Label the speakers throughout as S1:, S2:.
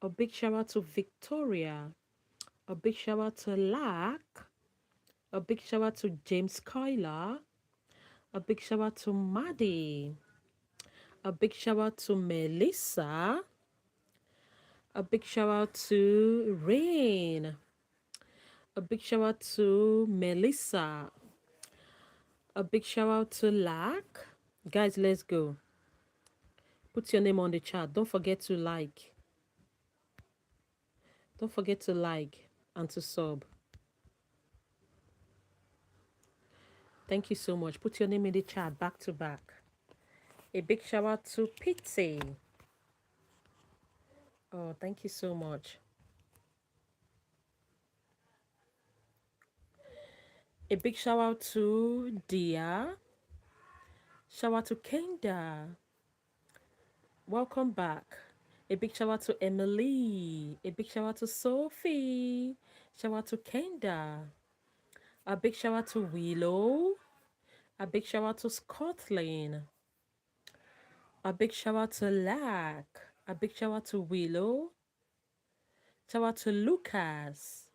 S1: A big shout out to Victoria. A big shout out to Lack. A big shout out to James Kyler. A big shout out to Maddie. A big shout out to Melissa. A big shout out to Rain. A big shout out to Melissa. A big shout out to Lack. Guys, let's go. Put your name on the chat. Don't forget to like. Don't forget to like and to sub. Thank you so much. Put your name in the chat back to back. A big shout out to Pitsy. Oh, thank you so much. A big shout out to Dia. Shout out to Kenda. Welcome back. A big shout out to Emily. A big shout out to Sophie. Shout out to Kenda. A big shout out to Willow. A big shout out to Scotland. A big shout out to Lack. A big shout out to Willow. Shout out to Lucas.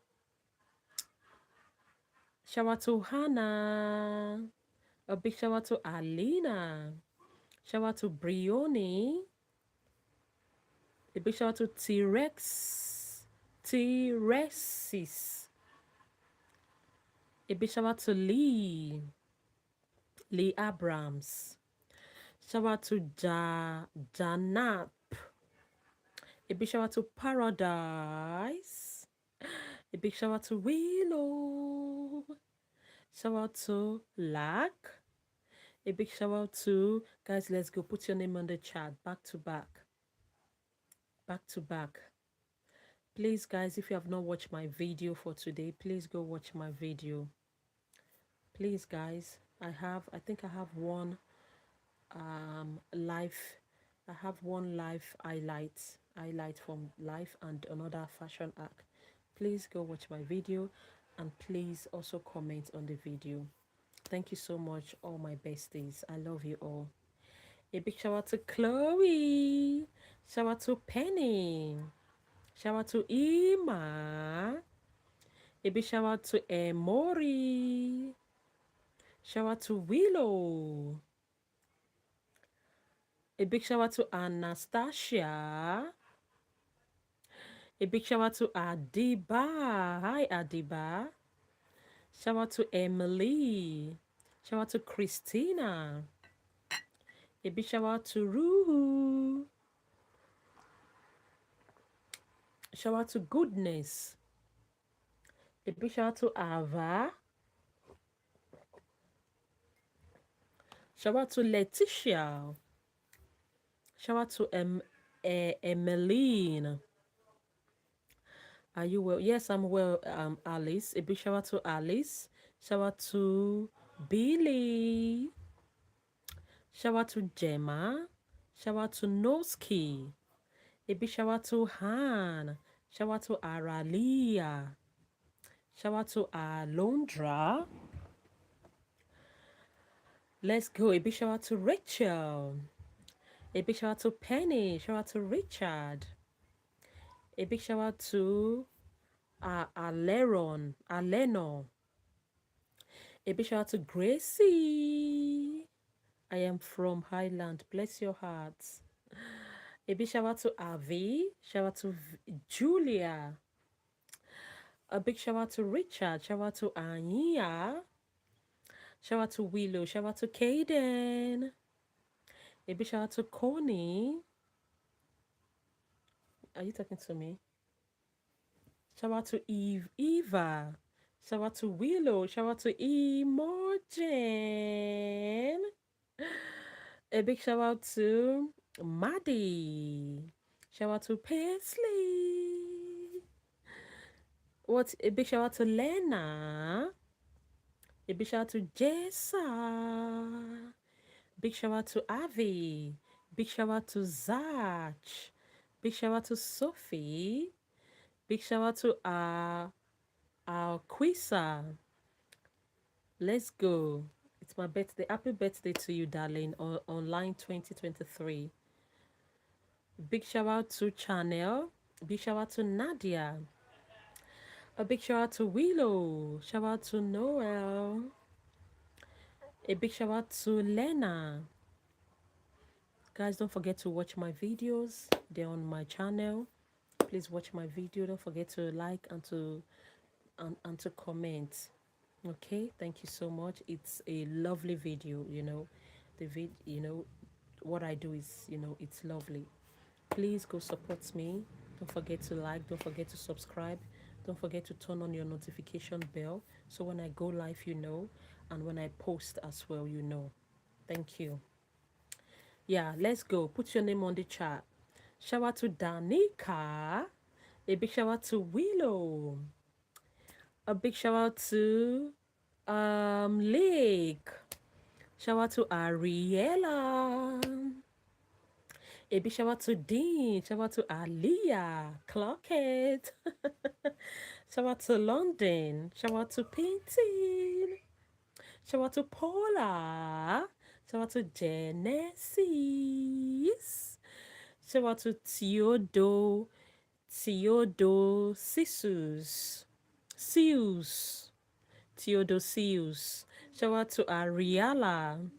S1: Shout out to Hannah. A big shout out to Alina. Shout out to Brioni. A big shout out to T-Rex. T-Rexis. A big shout out to Lee. Lee Abrams. Shout out to Janap. A big shout out to Paradise. A big shout out to Willow. Shout out to Lack. A big shout out to, guys, let's go. Put your name on the chat. Back to back. Back to back. Please, guys, if you have not watched my video for today, please go watch my video. Please, guys, I think I have one live. I have one live highlight from life and another fashion act. Please go watch my video and please also comment on the video. Thank you so much, all my besties. I love you all. A big shout out to Chloe. Shout out to Penny. Shout out to Ima. A big shout out to Emory. Shout out to Willow. A big shout out to Anastasia. A big shout out to Adiba. Hi, Adiba. Shout out to Emily. Shout out to Christina. A big shout out to Ruhu. Shout out to Goodness. A big shout out to Ava. Shout out to Letitia. Shout out to Emmeline. Are you well? Yes, I'm well, Alice. A big shout out to Alice. Shout out to Billy. Shout out to Gemma. Shout out to Noski. A big shout out to Han. Shout out to Aralia. Shout out to Alondra. Let's go. A big shout out to Rachel. A big shout out to Penny. Shout out to Richard. A big shout out to Aleno. A big shout out to Gracie. I am from Highland. Bless your hearts. A big shout out to Avi. Shout out to Julia. A big shout out to Richard. Shout out to Anya. Shout out to Willow. Shout out to Kaden. A big shout out to Connie. Are you talking to me? Shout out to Eva. Shout out to Willow. Shout out to Imogen. A big shout out to Maddie. Shout out to Paisley. What? A big shout out to Lena. A big shout out to Jessa. Big shout out to Avi. Big shout out to Zach. Big shout out to Sophie. Big shout out to our Quisa. Let's go. It's my birthday. Happy birthday to you, darling. Online 2023. Big shout out to Chanel. Big shout out to Nadia. A big shout out to Willow. Shout out to Noel. A big shout out to Lena. Guys, don't forget to watch my videos. They're on my channel. Please watch my video. Don't forget to like and to comment. Okay, thank you so much. It's a lovely video, what I do is, it's lovely. Please go support me. Don't forget to like, don't forget to subscribe, don't forget to turn on your notification bell so when I go live, and when I post as well, Thank you. Yeah, let's go. Put your name on the chat. Shout out to Danica. A big shout out to Willow. A big shout out to Lake. Shout out to Ariella. A big shout out to Dean. Shout out to Aliyah. Clockett. Shout out to London. Shout out to Painting. Shout out to Paula. Shout out to Genesis. Shout out to Theodosius. Sius. Theodosius. Shout out to Ariala.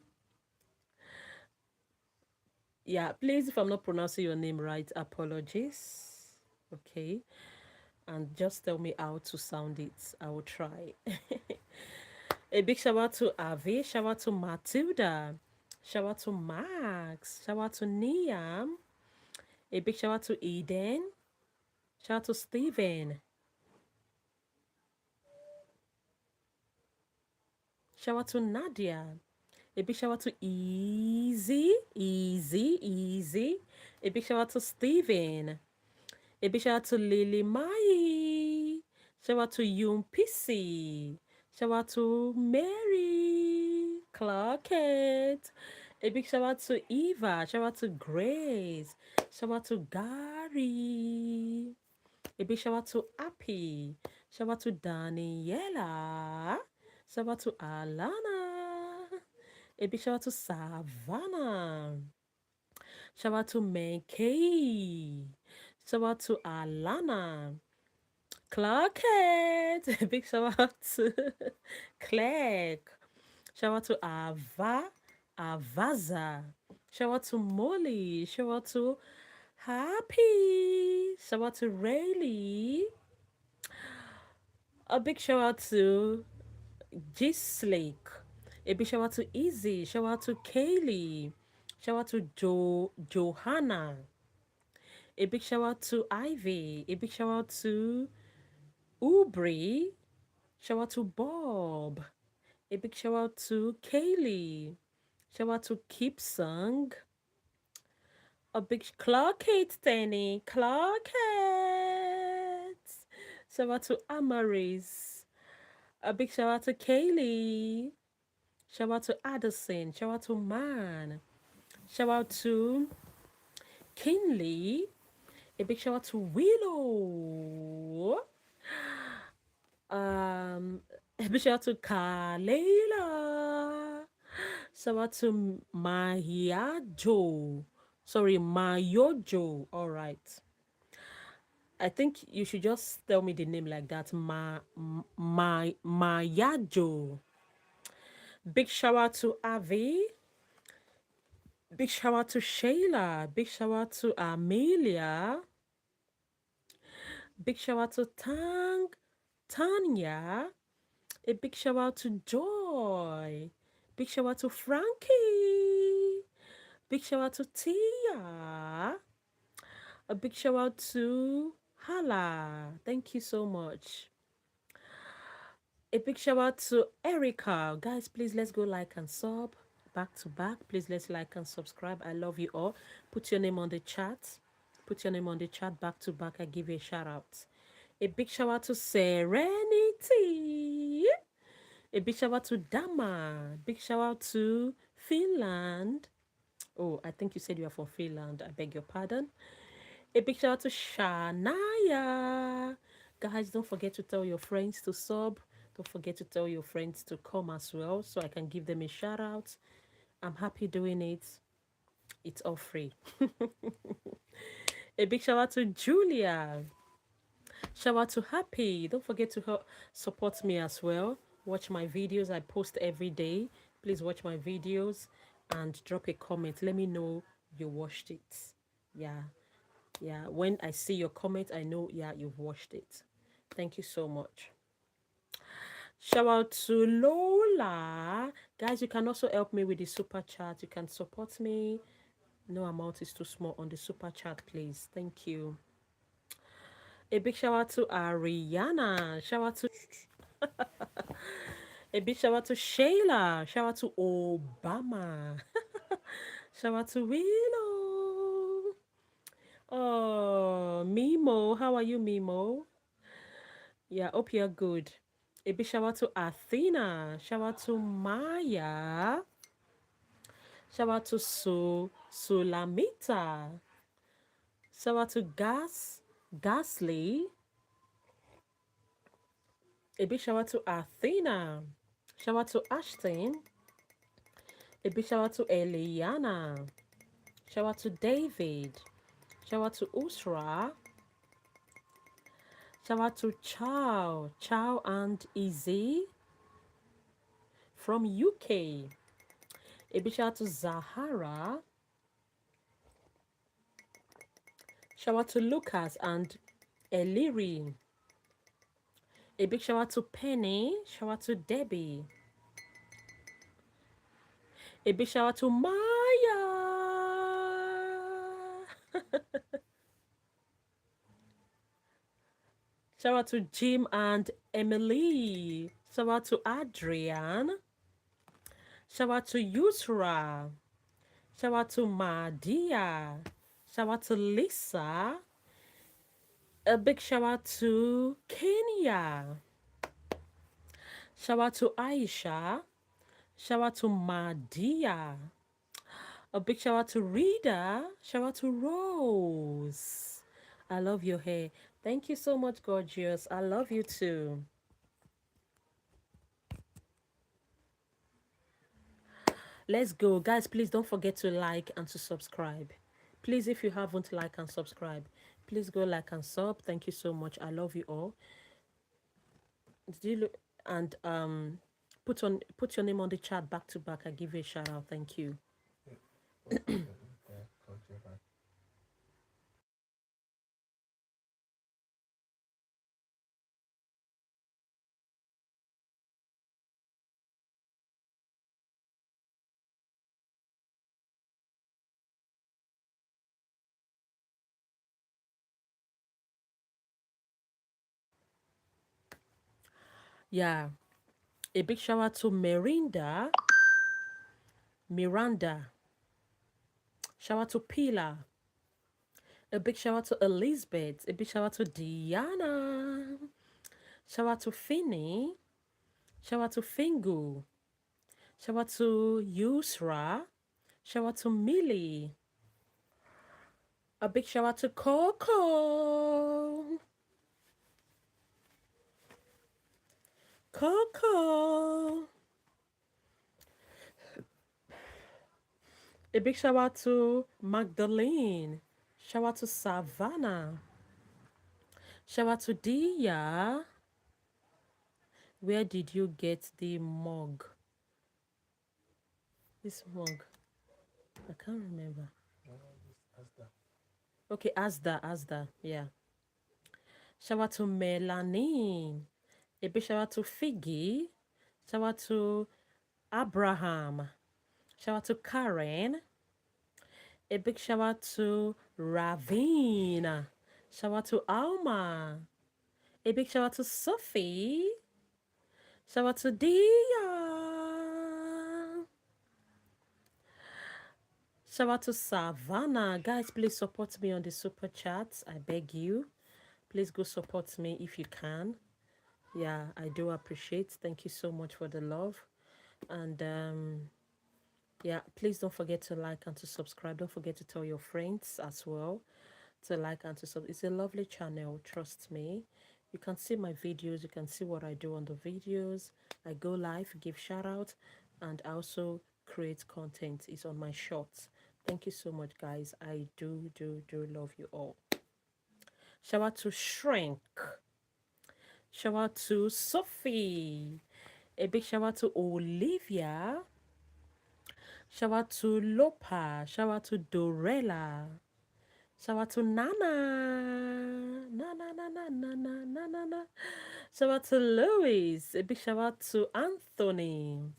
S1: Yeah, please, if I'm not pronouncing your name right, apologies. Okay. And just tell me how to sound it. I will try. A big shout out to Avi. Shout out to Matilda. Shout out to Max. Shout out to Niam. A big shout out to Eden. Shout out to Steven. Shout out to Nadia. A big shout out to Easy. A big shout out to Steven. A big shout out to Lily Mai. Shout out to Yum Pissy. Shout out to Mary Clarkett. A big shout out to Eva. Shout out to Grace. Shout out to Gary. A big shout out to Appy. Shout out to Daniela. Shout out to Alana. A big shout out to Savannah. Shout out to Mankey. Shout out to Alana. Clarkett. A big shout out to Claire. Shout out to Avaza. Shout out to Molly. Shout out to Happy. Shout out to Rayleigh. A big shout out to Gislake. A big shout out to Izzy. Shout out to Kaylee. Shout out to Johanna. A big shout out to Ivy. A big shout out to Ubri. Shout out to Bob. A big shout out to Kaylee. Shout out to Kipsung. A big Clarkett Danny. Clarkett. Shout out to Amaris. A big shout out to Kaylee. Shout out to Addison. Shout out to Man. Shout out to Kinley. A big shout out to Willow. A big shout out to Kalela. Shout out to Mayajo. Sorry, Mayojo. All right. I think you should just tell me the name like that. Mayajo. Big shout out to Avi. Big shout out to Shayla. Big shout out to Amelia. Big shout out to Tanya. A big shout out to Joy. Big shout out to Frankie. Big shout out to Tia. A big shout out to Hala. Thank you so much. A big shout out to Erica. Guys, please let's go like and sub back to back. Please let's like and subscribe. I love you all. Put your name on the chat. Put your name on the chat back to back. I give you a shout out. A big shout out to Serenity. A big shout out to Dama. Big shout out to Finland. Oh, I think you said you are from Finland. I beg your pardon. A big shout out to Shania. Guys, don't forget to tell your friends to sub. Don't forget to tell your friends to come as well so I can give them a shout out. I'm happy doing it. It's all free. A big shout out to Julia. Shout out to Happy. Don't forget to help support me as well. Watch my videos. I post every day. Please watch my videos and drop a comment. Let me know you watched it. Yeah. Yeah. When I see your comment, I know, yeah, you've watched it. Thank you so much. Shout out to Lola. Guys, you can also help me with the super chat. You can support me. No amount is too small on the super chat, please. Thank you. A big shout out to Ariana. Shout out to a big shout out to Shayla. Shout out to Obama. Shout out to Willow. Oh, Mimo. How are you, Mimo? Yeah, hope you're good. A big shout out to Athena. Shout out to Maya. Shout out to Sulamita. Shout out to Gasly. A big shout out to Athena. Shout out to Ashton. A big shout out to Eliana. Shout out to David. Shout out to Usra. Shout out to Chow and Izzy from UK. A big shout out to Zahara. Shout out to Lucas and Eliri. A big shout out to Penny. Shout out to Debbie. A big shout out to Maya. Shout out to Jim and Emily. Shout out to Adrian. Shout out to Yusra. Shout out to Madia. Shout out to Lisa. A big shout out to Kenya. Shout out to Aisha. Shout out to Madia. A big shout out to Rita. Shout out to Rose. I love your hair. Thank you so much, gorgeous. I love you too. Let's go. Guys, please don't forget to like and to subscribe. Please, if you haven't like and subscribe, please go like and sub. Thank you so much. I love you all. And put your name on the chat back to back. I give you a shout out. Thank you. Yeah. A big shout out to Miranda. Shout out to Pila. A big shout out to Elizabeth. A big shout out to Diana. Shout out to Finny. Shout out to Fingu. Shout out to Yusra. Shout out to Millie. A big shout out to Coco. Coco. A big shout out to Magdalene. Shout out to Savannah. Shout out to Dia. Where did you get the mug? This mug. I can't remember. Okay, Asda. Yeah. Shout out to Melanie. A big shout out to Figgy. Shout out to Abraham. Shout out to Karen. A big shout out to Ravina. Shout out to Alma. A big shout out to Sophie. Shout out to Dia. Shout out to Savannah. Guys, please support me on the super chats. I beg you. Please go support me if you can. Yeah, I do appreciate. Thank you so much for the love. And yeah, please don't forget to like and to subscribe. Don't forget to tell your friends as well to like and to subscribe. It's a lovely channel, trust me. You can see my videos. You can see what I do on the videos. I go live, give shout out, and also create content. It's on my shorts. Thank you so much, guys. I do love you all. Shout out to Shrink. Shout out to Sophie. A big shout out to Olivia. Shout out to Lopa. Shout out to Dorella. Shout out to Nana. Nana, Nana, Nana, Nana, Nana. Shout out to Louis. A big shout out to Anthony.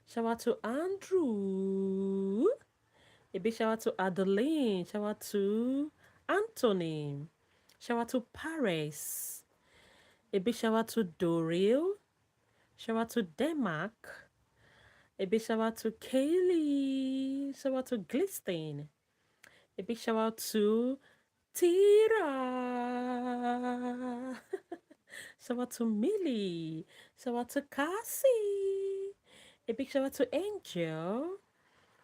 S1: Shout out to Andrew. A big shout out to Adeline. Shout out to Anthony. Shout out to Paris. A big shout out to Doril. Shout out to Denmark. A big shout out to Kaylee. Shout out to Glistin. A big shout out to Tira. Shout out to Millie. Shout out to Cassie. A big shout out to Angel.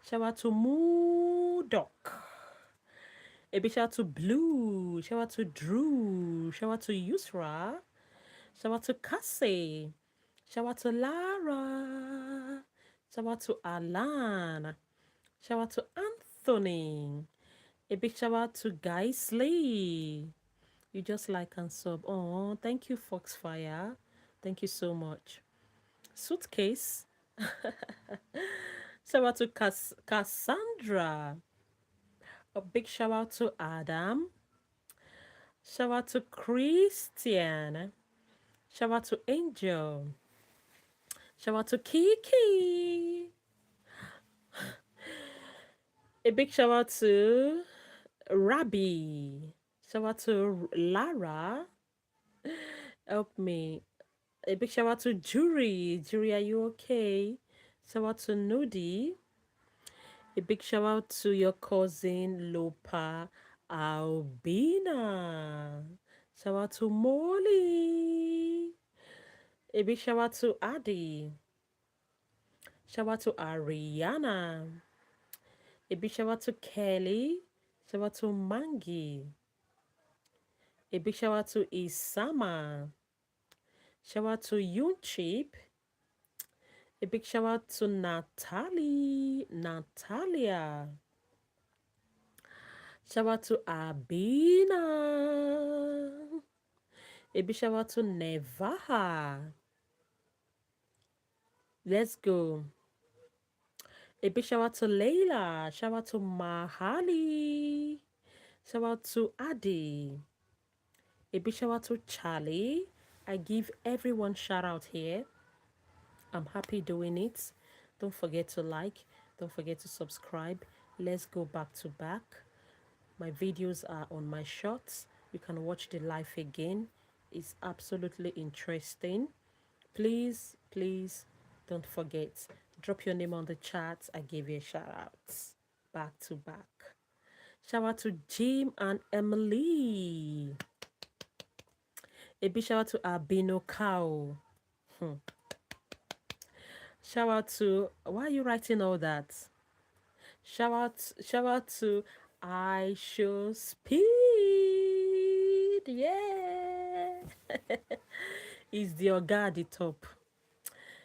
S1: Shout out to Moodok. A big shout out to Blue. Shout out to Drew. Shout out to Yusra. Shout out to Cassie. Shout out to Lara. Shout out to Alan. Shout out to Anthony. A big shout out to Geisley. You just like and sub. Oh, thank you, Foxfire. Thank you so much. Suitcase. Shout out to Cassandra. A big shout out to Adam. Shout out to Christian. Shout out to Angel. Shout out to Kiki. A big shout out to Rabbi. Shout out to Lara. Help me. A big shout out to Jury. Jury, are you okay? Shout out to Nudi. A big shout out to your cousin Lopa Albina. Shout out to Molly. A big shout out to Adi. Shout out to Ariana. A big shout out to Kelly. Shout out to Mangi. A big shout out to Isama. Shout out to Yunchip. A big shout out to Natalia. Shout out to Abina. A big shout out to Nevaha. Let's go. A big shout out to Layla. Shout out to Mahali. Shout out to Adi. A big shout out to Charlie. I give everyone shout out here. I'm happy doing it. Don't forget to like. Don't forget to subscribe. Let's go back to back. My videos are on my shorts. You can watch the live again. It's absolutely interesting. Please, please don't forget. Drop your name on the chat. I give you a shout out. Back to back. Shout out to Jim and Emily. A big shout out to Albino Cow. Shout out to, why are you writing all that? Shout out to I Show Speed. Yeah. Is the Oga at the top.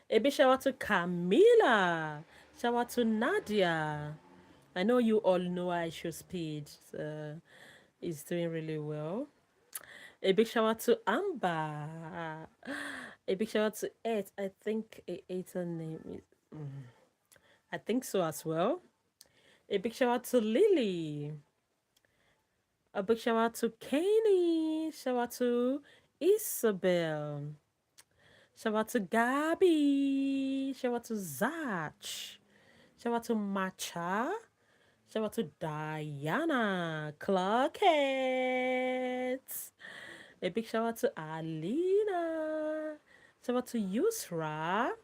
S1: A big shout out to Camila. Shout out to Nadia. I know you all know I Show Speed. He's doing really well. A big shout out to Amber. A big shout out to Ed. I think Ed's name is. I think so as well. A big shout out to Lily. A big shout out to Kanye. Shout out to Isabel. Shout out to Gabby. Shout out to Zach. Shout out to Matcha. Shout out to Diana. Clockheads. A big shout out to Alina. Shout out to Yusra.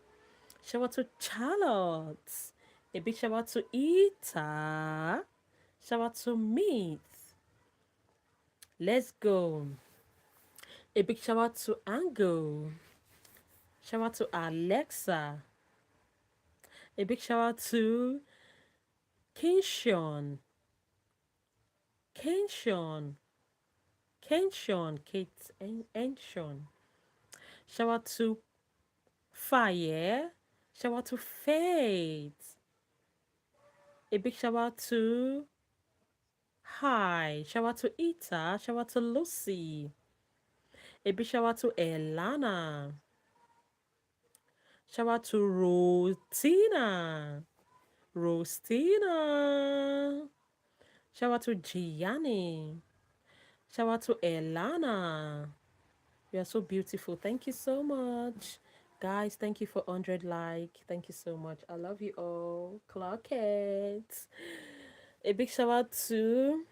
S1: Shout out to Charlotte. A big shout out to Ita. Shout out to Meat. Let's go. A big shout out to Ango. Shout out to Alexa. A big shout out to Kenshawn. Kate and Sean. Shout out to Fire. Shout out to Faith. A big shout out to Hi. Shout out to Ita. Shout out to Lucy. A big shout out to Elana. Shout out to Rotina. Rostina. Shout out to Gianni. Shout out to Elana. You are so beautiful. Thank you so much. Guys, thank you for 100 like. Thank you so much. I love you all. Clock it. A big shout out to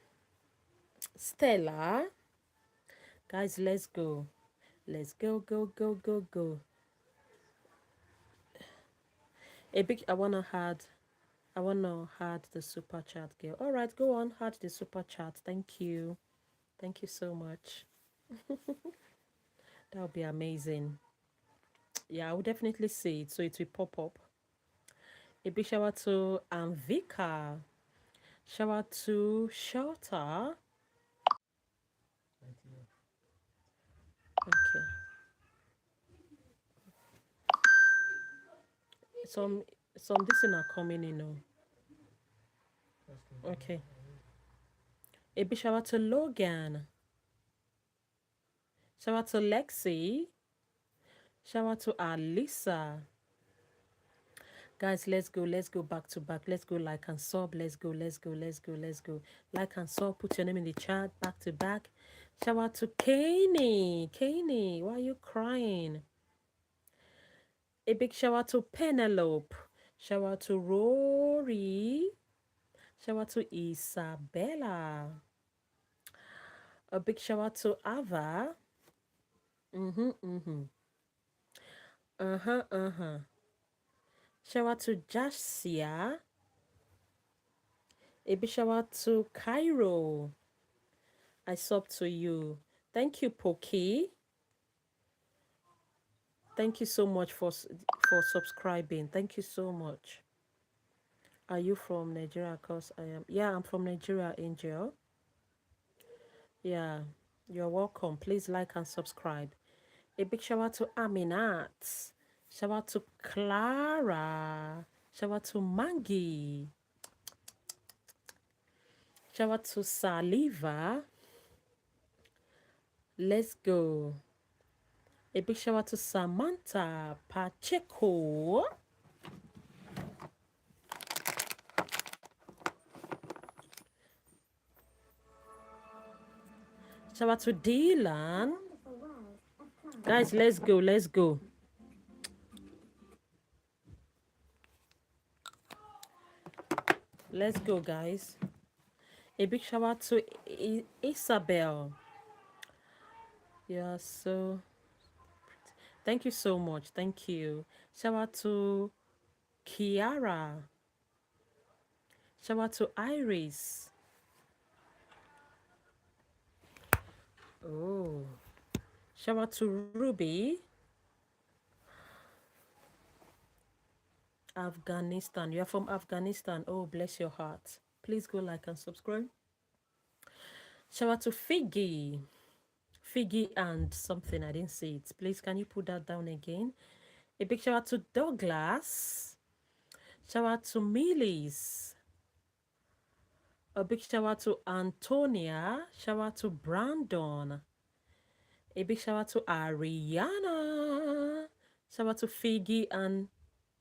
S1: Stella. Guys, let's go. Let's go, go, go, go, go. A big, I wanna add the super chat girl. All right, go on, add the super chat. Thank you. Thank you so much. That would be amazing. Yeah, I will definitely see it, so it will pop up. A big shout out to Anvika. Shout out to Shelter. Okay. Some this thing are coming in now. Okay. A big shout out to Logan. Shout out to Lexi. Shout out to Alisa. Guys, let's go back to back. Let's go like and sub. Let's go, let's go, let's go, let's go. Like and sub. Put your name in the chat. Back to back. Shout out to Kaney. Kaney, why are you crying? A big shout out to Penelope. Shout out to Rory. Shout out to Isabella. A big shout out to Ava. Mm-hmm. Uh-huh. Shout out to Jasia. A big shout out to Cairo. I sub to you. Thank you, Poki. Thank you so much for subscribing. Thank you so much. Are you from Nigeria? Cause I am. Yeah, I'm from Nigeria, Angel. Yeah, you're welcome. Please like and subscribe. A big shout out to Aminat. Shout out to Clara. Shout out to Maggie. Shout out to Saliva. Let's go. A big shout out to Samantha Pacheco. Shout out to Dylan. Guys, let's go, let's go. Let's go, guys. A big shout out to Isabel. Yeah, so thank you so much. Thank you. Shout out to Kiara. Shout out to Iris. Oh. Shout out to Ruby. Afghanistan. You're from Afghanistan. Oh, bless your heart. Please go like and subscribe. Shout out to Figgy. Figgy and something. I didn't see it. Please, can you put that down again? A big shout out to Douglas. Shout out to Millie's. A big shout out to Antonia. Shout out to Brandon. A big shout out to Ariana. Shout out to Figgy and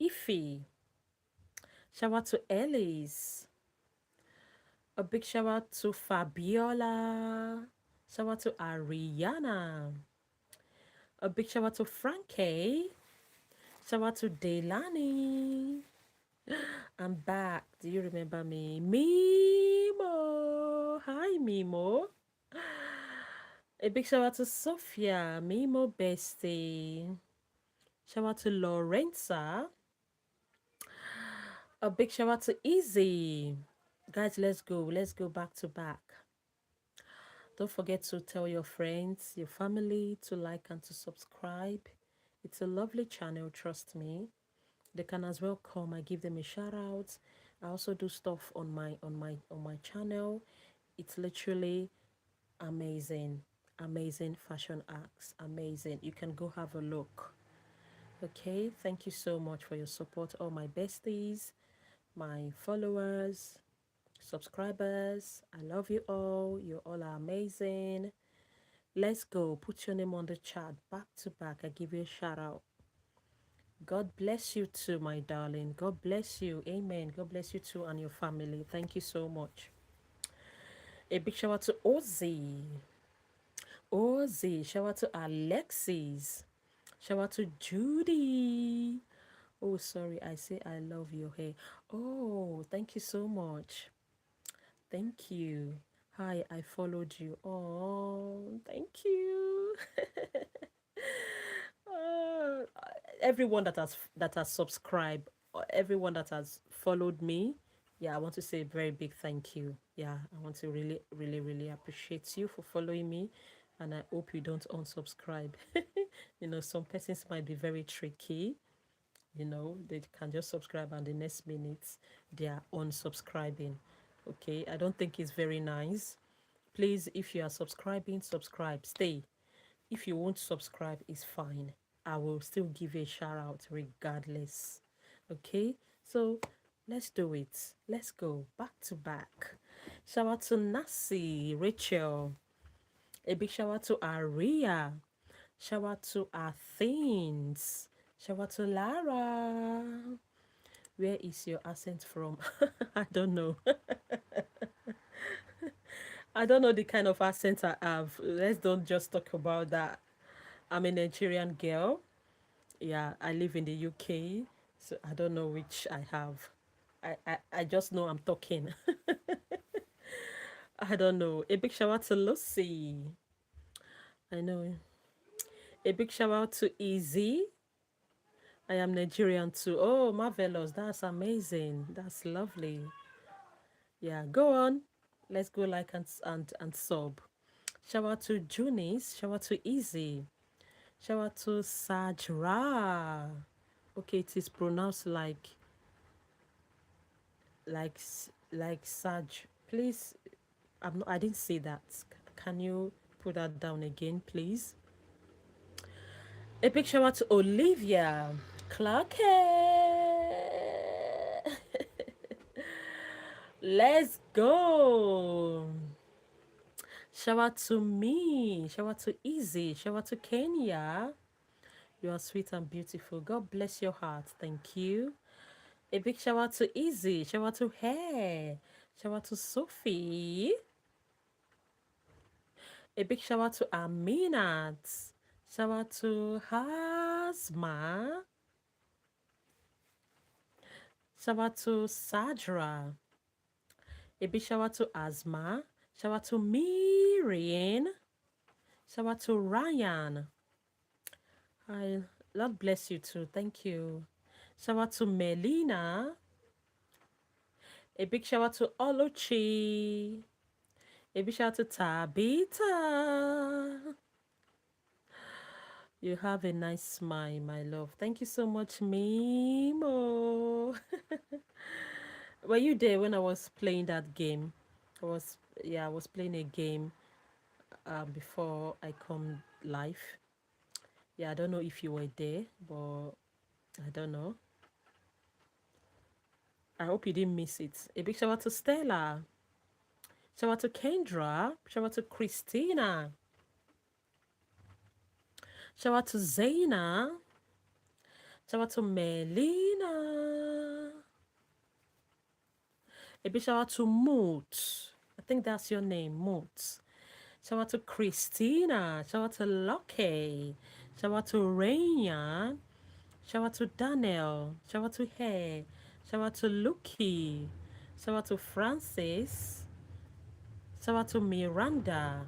S1: Ify. Shout out to Ellis. A big shout out to Fabiola. Shout out to Ariana. A big shout out to Frankie. Shout out to Delani. I'm back. Do you remember me? Mimo. Hi, Mimo. A big shout out to Sophia. Mimo bestie. Shout out to Lorenza. A big shout out to Izzy. Guys, let's go. Let's go back to back. Don't forget to tell your friends, your family to like and to subscribe. It's a lovely channel, trust me. They can as well come. I give them a shout out. I also do stuff on my channel. It's literally amazing. Amazing fashion acts. Amazing. You can go have a look. Okay, thank you so much for your support, all my besties, my followers. subscribers. I love you all. You all are amazing. Let's go. Put your name on the chat back to back. I give you a shout out. God bless you too, my darling. God bless you. Amen. God bless you too and your family. Thank you so much. A big shout out to Ozzy. Ozzy. Shout out to Alexis. Shout out to Judy. Oh, sorry. I say I love your hair. Oh, thank you so much. Thank you. Hi, I followed you. Oh, thank you. Uh, everyone that has subscribed, or everyone that has followed me, yeah, I want to say a very big thank you. Yeah, I want to really, really, really appreciate you for following me, and I hope you don't unsubscribe. Some persons might be very tricky. They can just subscribe and the next minute they are unsubscribing. Okay, I don't think it's very nice. Please, if you are subscribing, subscribe, stay. If you won't subscribe, it's fine. I will still give you a shout out regardless. Okay, so let's do it. Let's go back to back. Shout out to Nasi, Rachel. A big shout out to Aria. Shout out to Athens. Shout out to Lara. Where is your accent from? I don't know. I don't know the kind of accent I have. Let's don't just talk about that. I'm a Nigerian girl. Yeah, I live in the UK. So I don't know which I have. I just know I'm talking. I don't know. A big shout out to Lucy. I know. A big shout out to Easy. I am Nigerian too. Oh, marvelous. That's amazing. That's lovely. Yeah, go on. Let's go like and sub. Shout out to Junis. Shout out to Easy. Shout out to Sajra. Okay, it is pronounced like Saj. Please, I didn't say that. Can you put that down again, please? A big shout out to Olivia Clark. Let's go. Shout out to me. Shout out to Easy. Shout out to Kenya. You are sweet and beautiful. God bless your heart. Thank you. A big shout out to Easy. Shout out to Hair. Shout out to Sophie. A big shout out to Aminat. Shout out to Hasma. Shout out to Sadra. A big shout out to Asma. Shout out to Miriam. Shout out to Ryan. Hi, Lord bless you too. Thank you. Shout out to Melina. A big shout out to Oluchi. A big shout out to Tabitha. You have a nice smile, my love. Thank you so much, Mimo. Were you there when I was playing that game? I was playing a game before I come live. Yeah, I don't know if you were there, but I don't know. I hope you didn't miss it. A big shout out to Stella. Shout out to Kendra. Shout out to Christina. Shout out to Zaina. Shout out to Melina. A big shout out to Moot. I think that's your name, Moot. Shout out to Christina. Shout out to Lucky. Shout out to Raina. Shout out to Daniel. Shout out to Hey. Shout out to Lucky. Shout out to Francis. Shout out to Miranda.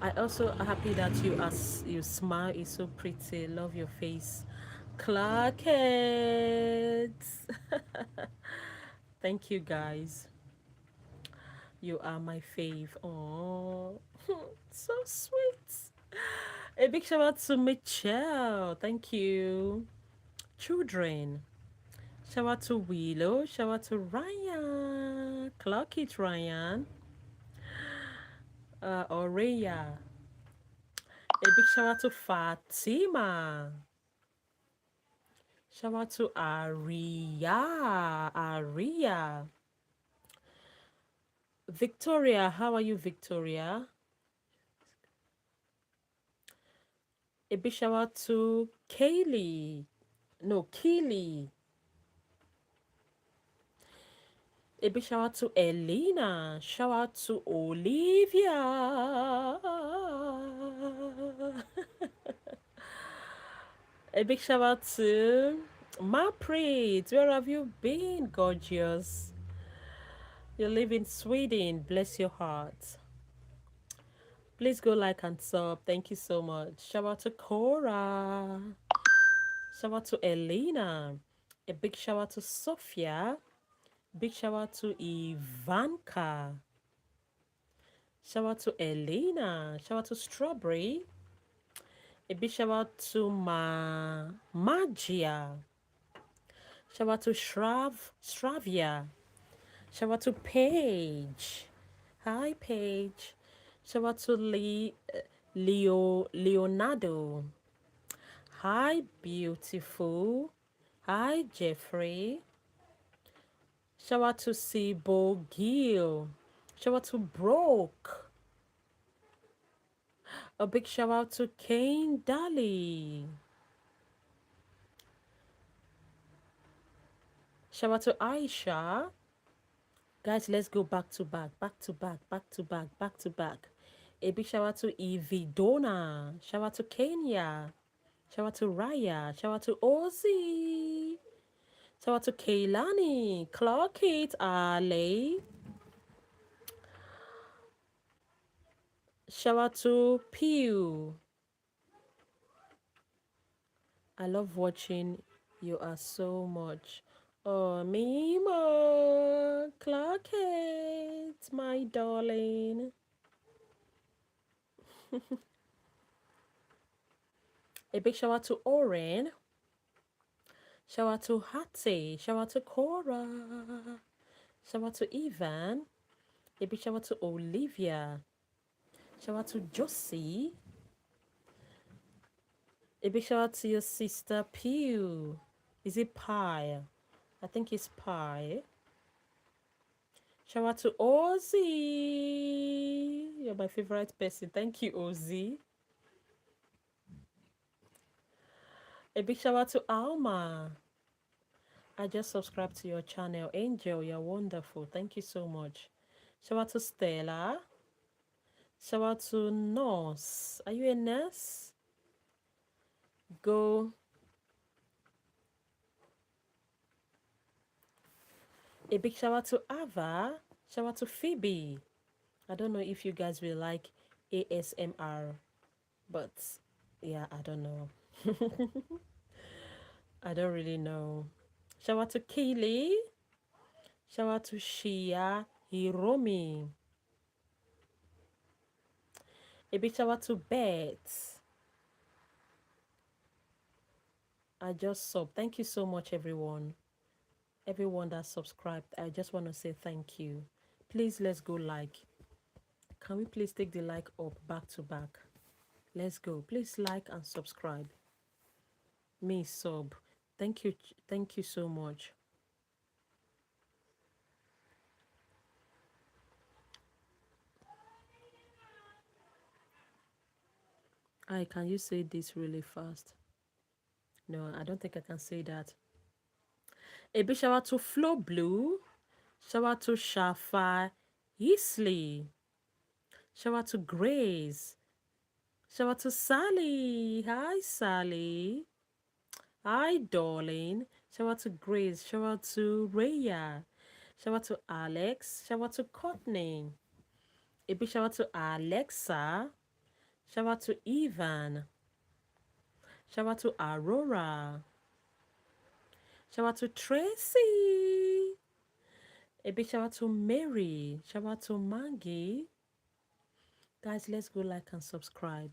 S1: I also happy that you smile is so pretty. Love your face. Clarket. Thank you guys. You are my fave. Oh, so sweet. A big shout out to Michelle. Thank you. Children. Shout out to Willow. Shout out to Ryan. Clock it, Ryan. Aurelia. A big shout out to Fatima. Shout out to Aria. Aria. Victoria, how are you, Victoria? A big shout out to Kaylee. No, Keely. A big shout out to Elena. Shout out to Olivia. A big shout out to Maprit. Where have you been, gorgeous? You live in Sweden. Bless your heart. Please go like and sub. Thank you so much. Shout out to Cora. Shout out to Elena. A big shout out to Sophia. Big shout out to Ivanka. Shout out to Elena. Shout out to Strawberry. A big shout out to Magia. Shout out to Stravia. Shout out to Paige. Hi, Paige. Shout out to Leonardo. Hi, beautiful. Hi, Jeffrey. Shout out to Sibo Gill. Shout out to Broke. A big shout out to Kane Daly. Shout out to Aisha. Guys, let's go back to back, back to back, back to back, back to back. A big shout out to Evie Donna. Shout out to Kenya. Shout out to Raya. Shout out to Ozzy. Shout out to Kaylani. Clark It Ali. Shout out to Pew. I love watching you are so much. Oh, Mima, Clark It, my darling. A big shout out to Oren. Shout out to Hattie. Shout out to Cora. Shout out to Ivan. A big shout out to Olivia. Shout out to Josie. A big shout out to your sister Pew. Is it Pie? I think it's Pie. Shout out to Ozzy. You're my favorite person. Thank you, Ozzy. A big shout out to Alma. I just subscribed to your channel. Angel, you're wonderful. Thank you so much. Shout out to Stella. Shout out to Nurse. Are you a nurse? Go. A big shout out to Ava. Shout out to Phoebe. I don't know if you guys will like ASMR, but yeah, I don't know. I don't really know. Shout out to Kaylee. Shout out to Shia Hiromi. A big shout out to Beth. I just sub. Thank you so much, everyone. Everyone that subscribed. I just want to say thank you. Please, let's go like. Can we please take the like up back to back? Let's go. Please like and subscribe. Me sub. Thank you. Thank you so much. Can you say this really fast? No, I don't think I can say that. A big shout out to Flo Blue. Shout out to Shafa Isley. Shout out to Grace. Shout out to Sally. Hi, Sally. Hi, darling. Shout out to Grace. Shout out to Raya. Shout out to Alex. Shout out to Courtney. A big shout out to Alexa. Shout out to Ivan. Shout out to Aurora. Shout out to Tracy. A big shout out to Mary. Shout out to Maggie. Guys, let's go like and subscribe.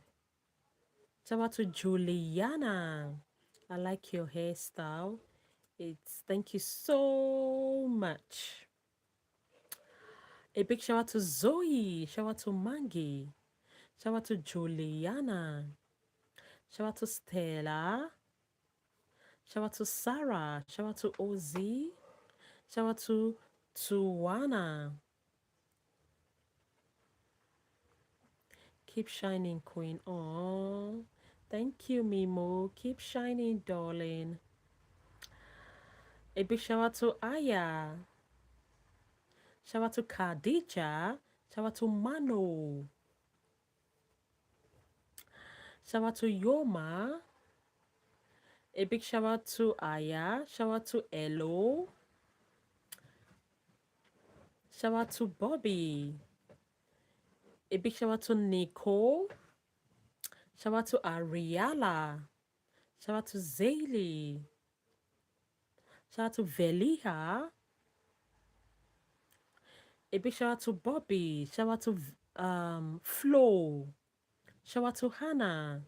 S1: Shout out to Juliana. I like your hairstyle. Thank you so much. A big shout out to Zoe. Shout out to Maggie. Shout out to Juliana. Shout out to Stella. Shout out to Sarah. Shout out to Ozzy. Shout out to Tuana. Keep shining, Queen. Oh, thank you, Mimo. Keep shining, darling. A big shout out to Aya. Shout out to Khadija. Shout out to Mano. Shout out to Yoma. A big shout out to Aya. Shout out to Elo. Shout out to Bobby. A big shout out to Nicole. Shout out to Ariala. Shout out to Zaylee. Shout out to Veliha. A big shout out to Bobby. Shout out to Flo. Shout out to Hannah.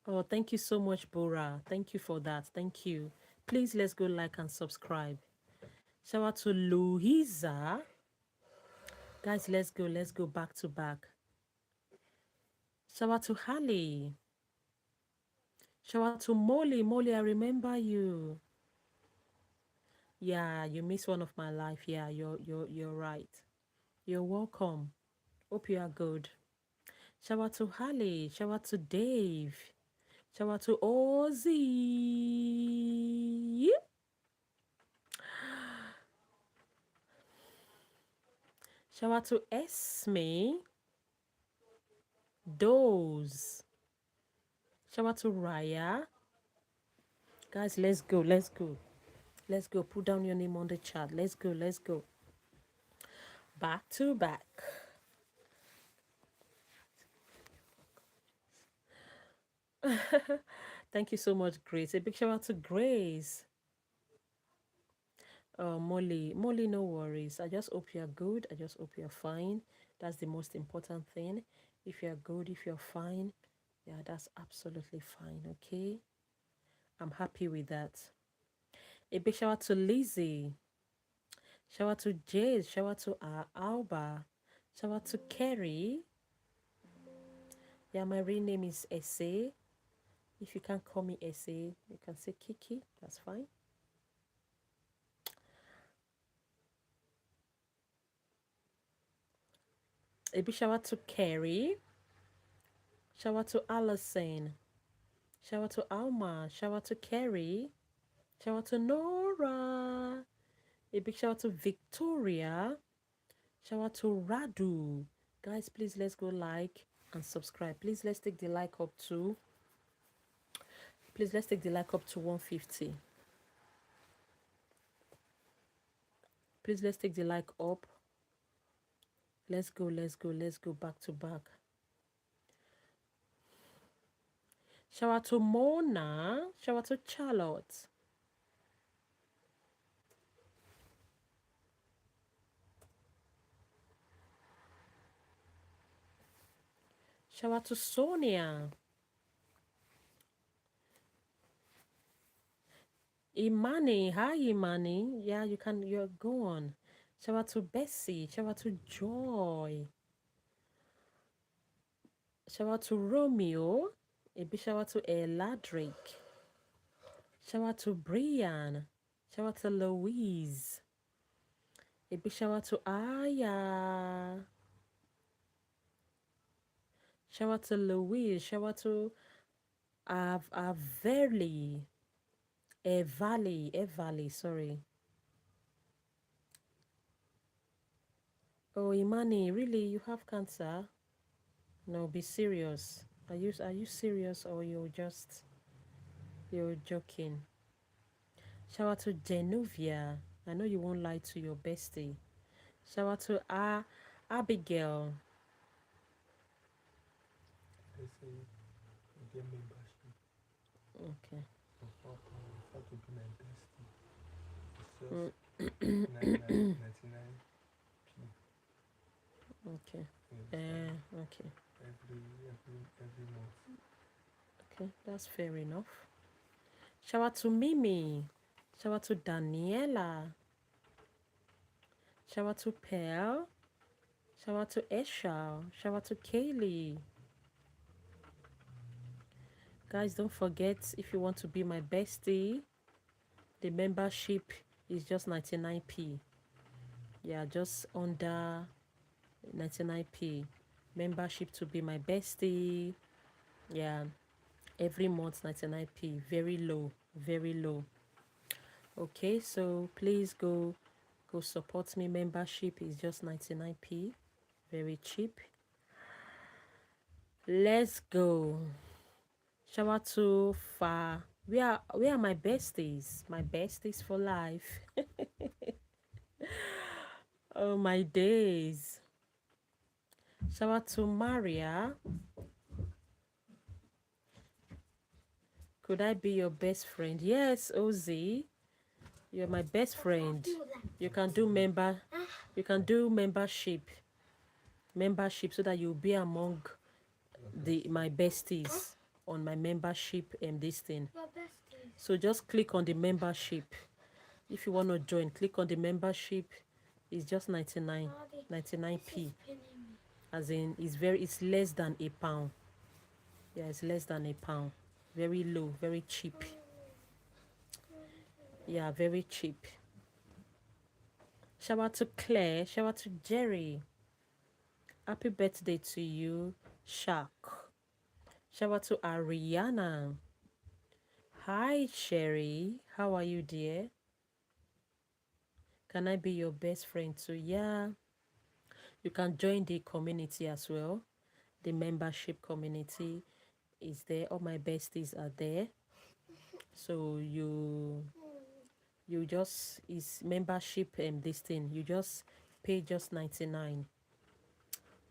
S1: Oh, thank you so much, Bora. Thank you for that. Thank you. Please let's go like and subscribe. Shout out to Louisa. Guys, let's go. Let's go back to back. Shout out to Hallie. Shout out to Molly. Molly, I remember you. Yeah, you missed one of my life. Yeah, you're right. You're welcome. Hope you are good. Shout out to Hallie. Shout out to Dave. Shout out to Ozzy. Shout out to Esme. Doze. Shout out to Raya. Guys, let's go. Let's go. Let's go. Put down your name on the chat. Let's go. Let's go. Back to back. Thank you so much, Grace. A big shout out to Grace. Molly, no worries. I just hope you're good. I just hope you're fine. That's the most important thing. If you're good, if you're fine, yeah, that's absolutely fine. Okay, I'm happy with that. A big shout out to Lizzie. Shout out to Jade. Shout out to Alba. Shout out to Kerry. Yeah, my real name is Essay. If you can't call me Essay, you can say Kiki. That's fine. A big shout out to Kerry. Shout out to Allison. Shout out to Alma. Shout out to Kerry. Shout out to Nora. A big shout out to Victoria. Shout out to Radu. Guys, please let's go like and subscribe. Please let's take the like up to. Please let's take the like up to 150. Please let's take the like up. Let's go, let's go, let's go back to back. Shout out to Mona. Shout out to Charlotte. Shout out to Sonia. Imani. Hi, Imani. Yeah, you're going. Shout out to Bessie. Shout out to Joy. Shout out to Romeo. A big shout out to Ella Drake. Shout out to Brian. Shout out to Louise. A big shout out to Aya. Shout out to Louise. Shout out to Averly. Evali, sorry. Oh, Imani, really? You have cancer? No, be serious. Are you serious or you're joking? Shout out to Genovia. I know you won't lie to your bestie. Shout out to Abigail.
S2: They say you get membership.
S1: Okay.
S2: For to be my bestie. It's just 99 p.
S1: Okay. Okay.
S2: Every month.
S1: Okay, that's fair enough. Shout out to Mimi. Shout out to Daniela. Shout out to Pearl. Shout out to Esha. Shout out to Kaylee. Guys, don't forget, if you want to be my bestie, the membership is just 99p. Yeah, just under 99p. membership to be my bestie. Yeah, every month 99p, very low, very low. Okay, so please go support me. Membership is just 99p, very cheap. Let's go. Shout out to Fa. We are my besties, my besties for life. Oh my days. Shout out to Maria. Could I be your best friend? Yes, Ozzy. You're my best friend. You can do membership. Membership so that you'll be among my besties on my membership and this thing. So just click on the membership. If you want to join, click on the membership. It's just 99p. As in, it's less than £1. Yeah, it's less than £1. Very low, very cheap. Yeah, very cheap. Shout out to Claire. Shout out to Jerry. Happy birthday to you, Shaq. Shout out to Ariana. Hi, Sherry. How are you, dear? Can I be your best friend too? Yeah. You can join the community as well. The membership community is there. All my besties are there. So you just is membership and this thing. You just pay just 99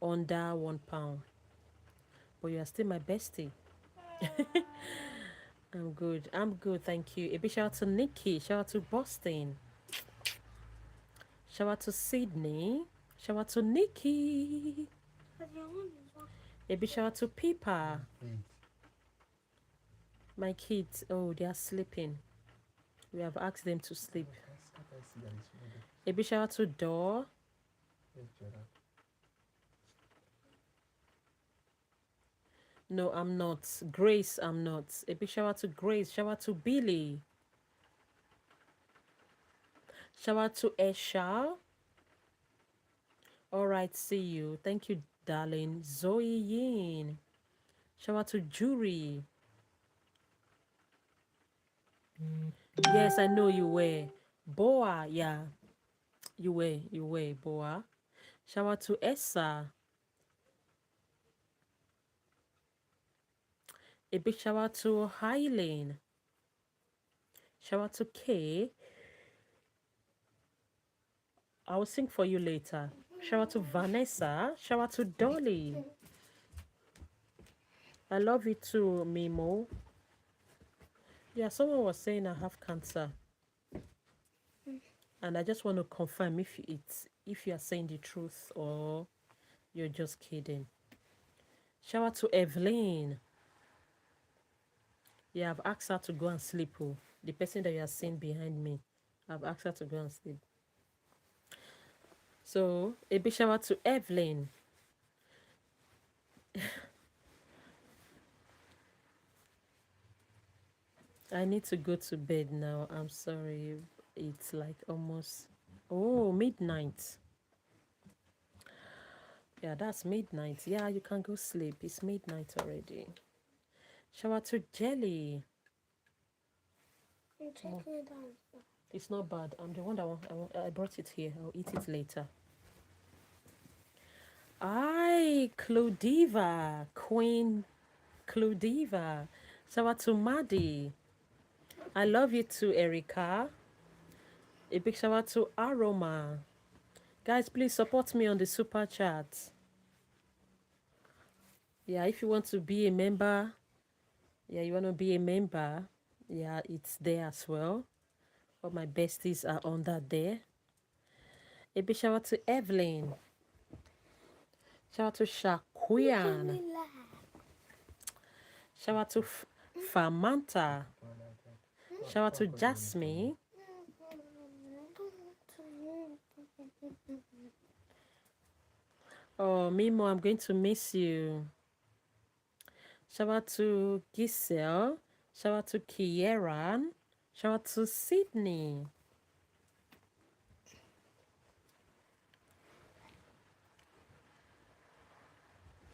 S1: under £1. But you are still my bestie. I'm good. I'm good, thank you. A big shout out to Nikki. Shout out to Boston. Shout out to Sydney. Shout out to Nikki. A big shout out to Pipa. My kids, oh, they are sleeping. We have asked them to sleep. A big shout out to Door. No, I'm not. Grace, I'm not. A big shout out to Grace. Shout out to Billy. Shout out to Esha. All right, see you. Thank you, darling. Zoe Yin. Shout out to Jury. Yes, I know you were. Boa, yeah. You were, Boa. Shout out to Essa. A big shout out to Hylene. Shout out to Kay. I will sing for you later. Shout out to Vanessa. Shout out to Dolly. I love you too, Mimo. Yeah, someone was saying I have cancer. And I just want to confirm if you are saying the truth or you're just kidding. Shout out to Evelyn. Yeah, I've asked her to go and sleep. Oh, the person that you are seeing behind me, I've asked her to go and sleep. So, a big shout out to Evelyn. I need to go to bed now. I'm sorry. It's like almost, oh, midnight. Yeah, that's midnight. Yeah, you can go sleep. It's midnight already. Shout out to Jelly. Oh, it's not bad. I'm the one that I brought it here. I'll eat it later. Ay, Clodiva. Queen Clodiva. Shout out to Maddie. I love you too, Erica. A big shout out to Aroma. Guys, please support me on the super chat. Yeah, if you want to be a member, yeah, it's there as well. All my besties are under there. A big shout out to Evelyn. Shout out to Shaquian. Shout out to Famanta. Shout out to Jasmine. Oh, Mimo, I'm going to miss you. Shout out to Giselle. Shout out to Kieran. Shout out to Sydney.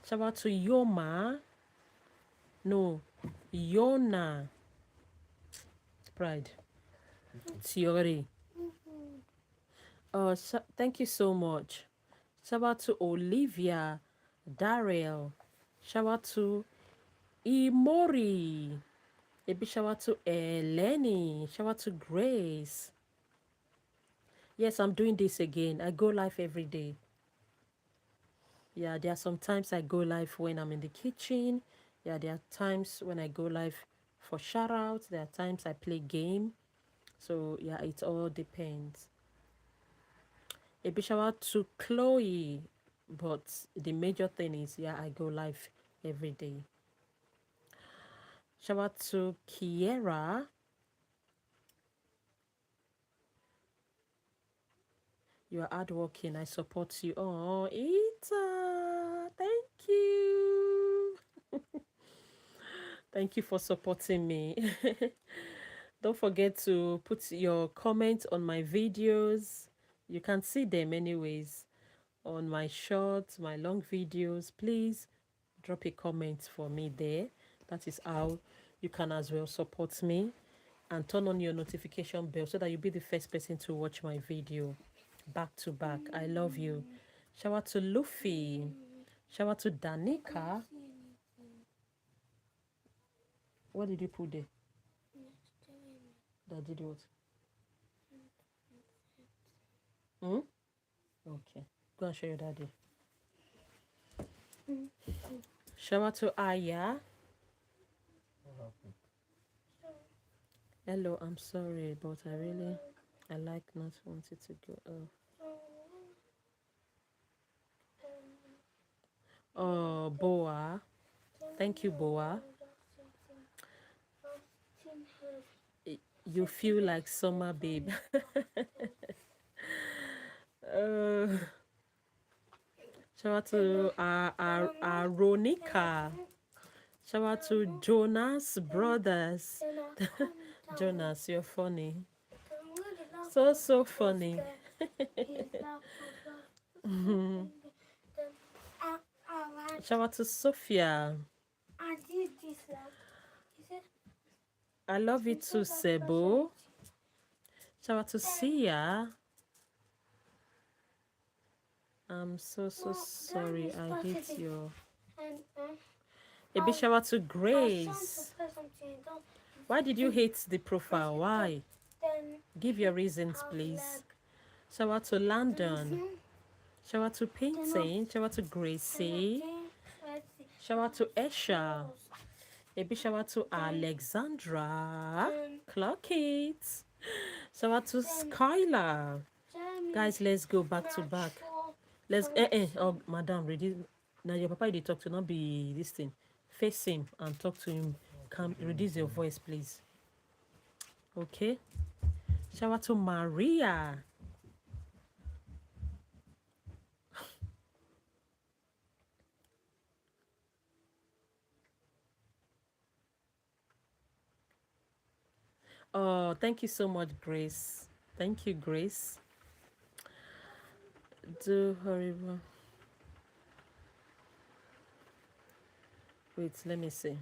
S1: Shout out to Yoma. No, Yona. Pride. Theory. Thank you so much. Shout out to Olivia. Daryl. Shout out to Imori. A big shout out to Eleni. Shout out to Grace. Yes, I'm doing this again. I go live every day. Yeah, there are some times I go live when I'm in the kitchen. Yeah, there are times when I go live for shout outs. There are times I play game. So yeah, it all depends. A big shout out to Chloe. But the major thing is, yeah, I go live every day. Shout out to Kiera. You are hardworking. I support you. Oh, Ita. Thank you. Thank you for supporting me. Don't forget to put your comments on my videos. You can see them anyways on my shorts, my long videos. Please drop a comment for me there. That is how you can as well support me. And turn on your notification bell so that you'll be the first person to watch my video back to back. I love you. Shout out to Luffy. Shout out to Danica. What did you put there? That did what? Hmm? Okay. Go and show your daddy. Shout out to Aya. Hello, I'm sorry, but I like not wanting to go. Oh, Boa. Thank you, Boa. You feel like summer, babe. uh, Shout out to Aronika. Shout out to Jonas Brothers. Jonas, you're funny. So funny. Shout out to Sophia. I love you too, Sebo. Shout out to Sia. I'm so sorry. I hate your. A big shout out to Grace. Why did you hate the profile? Why? Give your reasons, please. Shout out to Landon. Shout out to Painting. Shout out to Gracie. Shout out to Esha. A big shout out to Alexandra. Clock it. Shout out to Skylar. Guys, let's go back to back. Let's oh madam, ready. Now your papa they talk to not be this thing. Face him and talk to him. Come reduce your voice, please. Okay. Shout out to Maria. Oh, thank you so much, Grace. Thank you, Grace. Do horrible. Wait, let me see.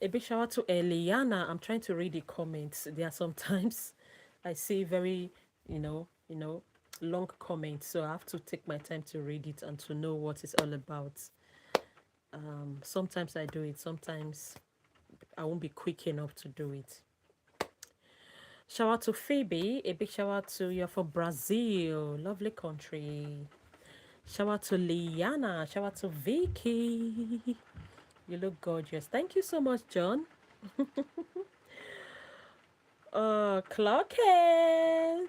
S1: A big shout out to Eliana. I'm trying to read the comments. There are sometimes I see very, long comments, so I have to take my time to read it and to know what it's all about. Sometimes I do it, sometimes I won't be quick enough to do it. Shout out to Phoebe. A big shout out to you from Brazil. Lovely country. Shout out to Liana. Shout out to Vicky. You look gorgeous. Thank you so much, John. Clockhead.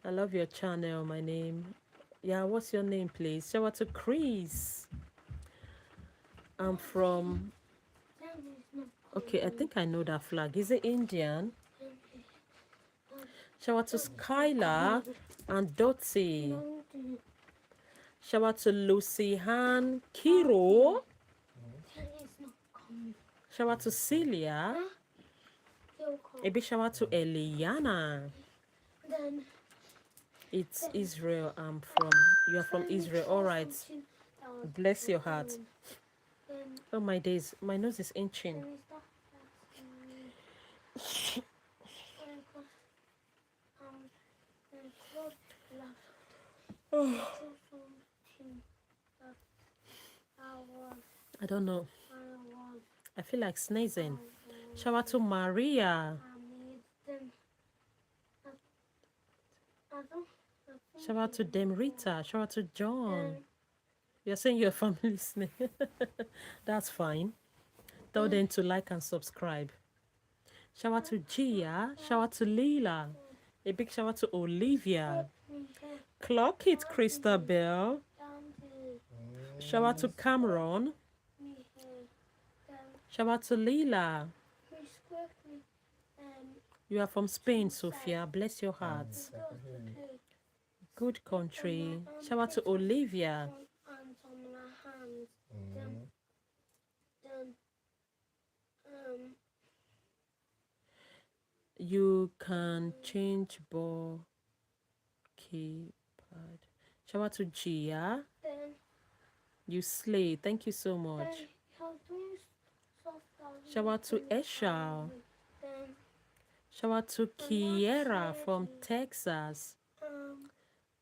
S1: I love your channel. My name. Yeah, what's your name, please? Shout out to Chris. I'm from. Okay, I think I know that flag. Is it Indian? Shout out to Skylar and Dottie. Shout out to Lucy Han Kiro. Shout out to Celia. A big shout out to Eliana.
S3: Then
S1: It's Israel. You are from Israel. All right. Bless your heart. Oh my days, my nose is itching. Oh, I don't know. I feel like sneezing. Shout out to Maria. Shout out to Demrita. Shout out to John. You're saying you're family listening. That's fine. Tell them to like and subscribe. Shout out to Gia. Shout out to Leela. A big shout out to Olivia. Clock it, Christabel. Shout out to Cameron. Shout out to Leela. You are from Spain, Sophia. Bless your heart. Good country. Shout out to Olivia. You can change ball keypad. Shout out to Gia. You slay. Thank you so much. Shout out to Esha. Shout out to Kiera from Texas.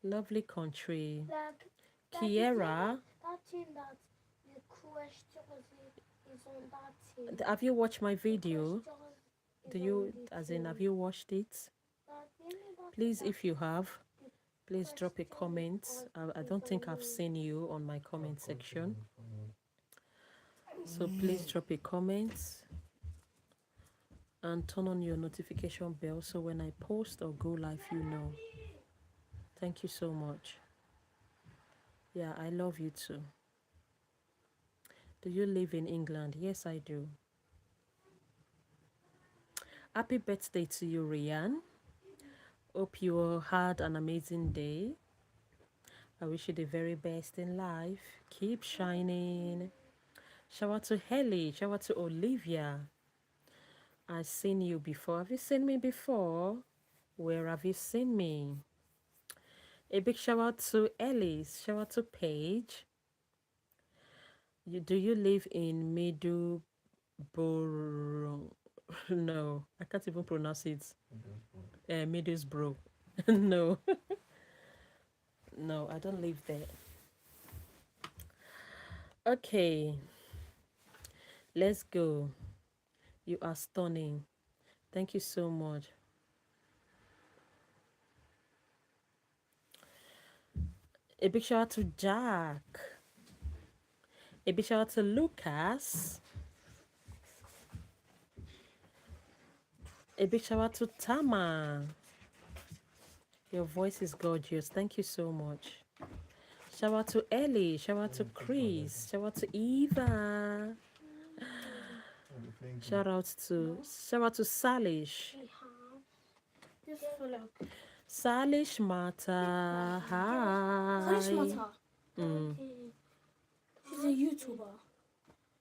S1: Lovely country. Kiera. Have you watched my video? Have you watched it? Please, if you have, please drop a comment. I don't think I've seen you on my comment section. So please drop a comment and turn on your notification bell so when I post or go live, you know. Thank you so much. Yeah, I love you too. Do you live in England? Yes, I do. Happy birthday to you, Rian. Hope you had an amazing day. I wish you the very best in life. Keep shining. Shout out to Helly. Shout out to Olivia. I've seen you before. Have you seen me before? Where have you seen me? A big shout out to Ellis. Shout out to Paige. Do you live in Middleborough? No, I can't even pronounce it. Middlesbrough. No. No, I don't live there. Okay. Let's go. You are stunning. Thank you so much. A big shout out to Jack. A big shout out to Lucas. A big shout out to Tama. Your voice is gorgeous. Thank you so much. Shout out to Ellie. Shout out to Chris. Shout out to Eva. Shout out to Salish. Salish Mata. Hi.
S3: Salish Mata. She's a YouTuber.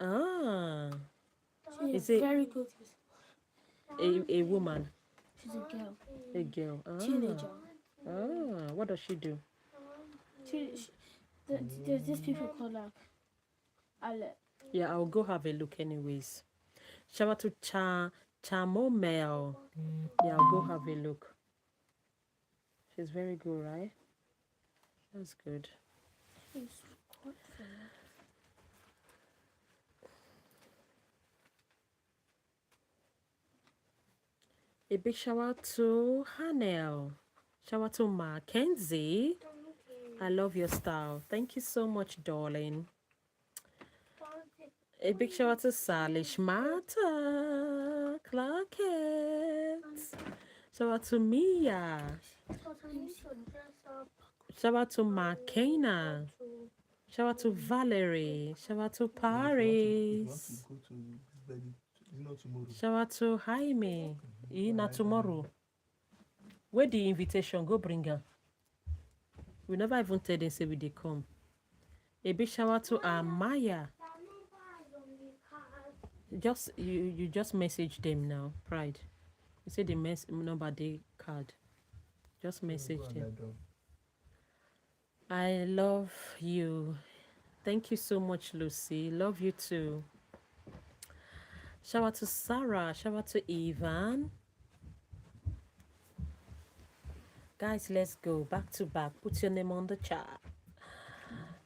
S1: Ah.
S3: She's very good.
S1: A woman.
S3: She's a girl.
S1: A girl. Ah.
S3: Teenager.
S1: Ah. What does she do?
S3: There's these people called Ale.
S1: Yeah, I'll go have a look anyways. Shout out to Chamomel. Yeah, I'll go have a look. She's very good, right? That's good.
S3: She's quite funny.
S1: A big shout out to Hanel. Shout out to Mackenzie. I love your style. Thank you so much, darling. A big shout out to Salish Mata. Clark it. Shout out to Mia. Shout out to Makena. Shout out to Valerie. Shout out to Paris. Shout out to Jaime. Not tomorrow. Where the invitation? Go bring her. We never even tell them say we dey come. A big shout out to Amaya. Just you just message them now, Pride. You say the number they card. Just message
S2: Go and
S1: them.
S2: lie down.
S1: I love you. Thank you so much, Lucy. Love you too. Shout out to Sarah. Shout out to Ivan. Guys, let's go back to back. Put your name on the chat.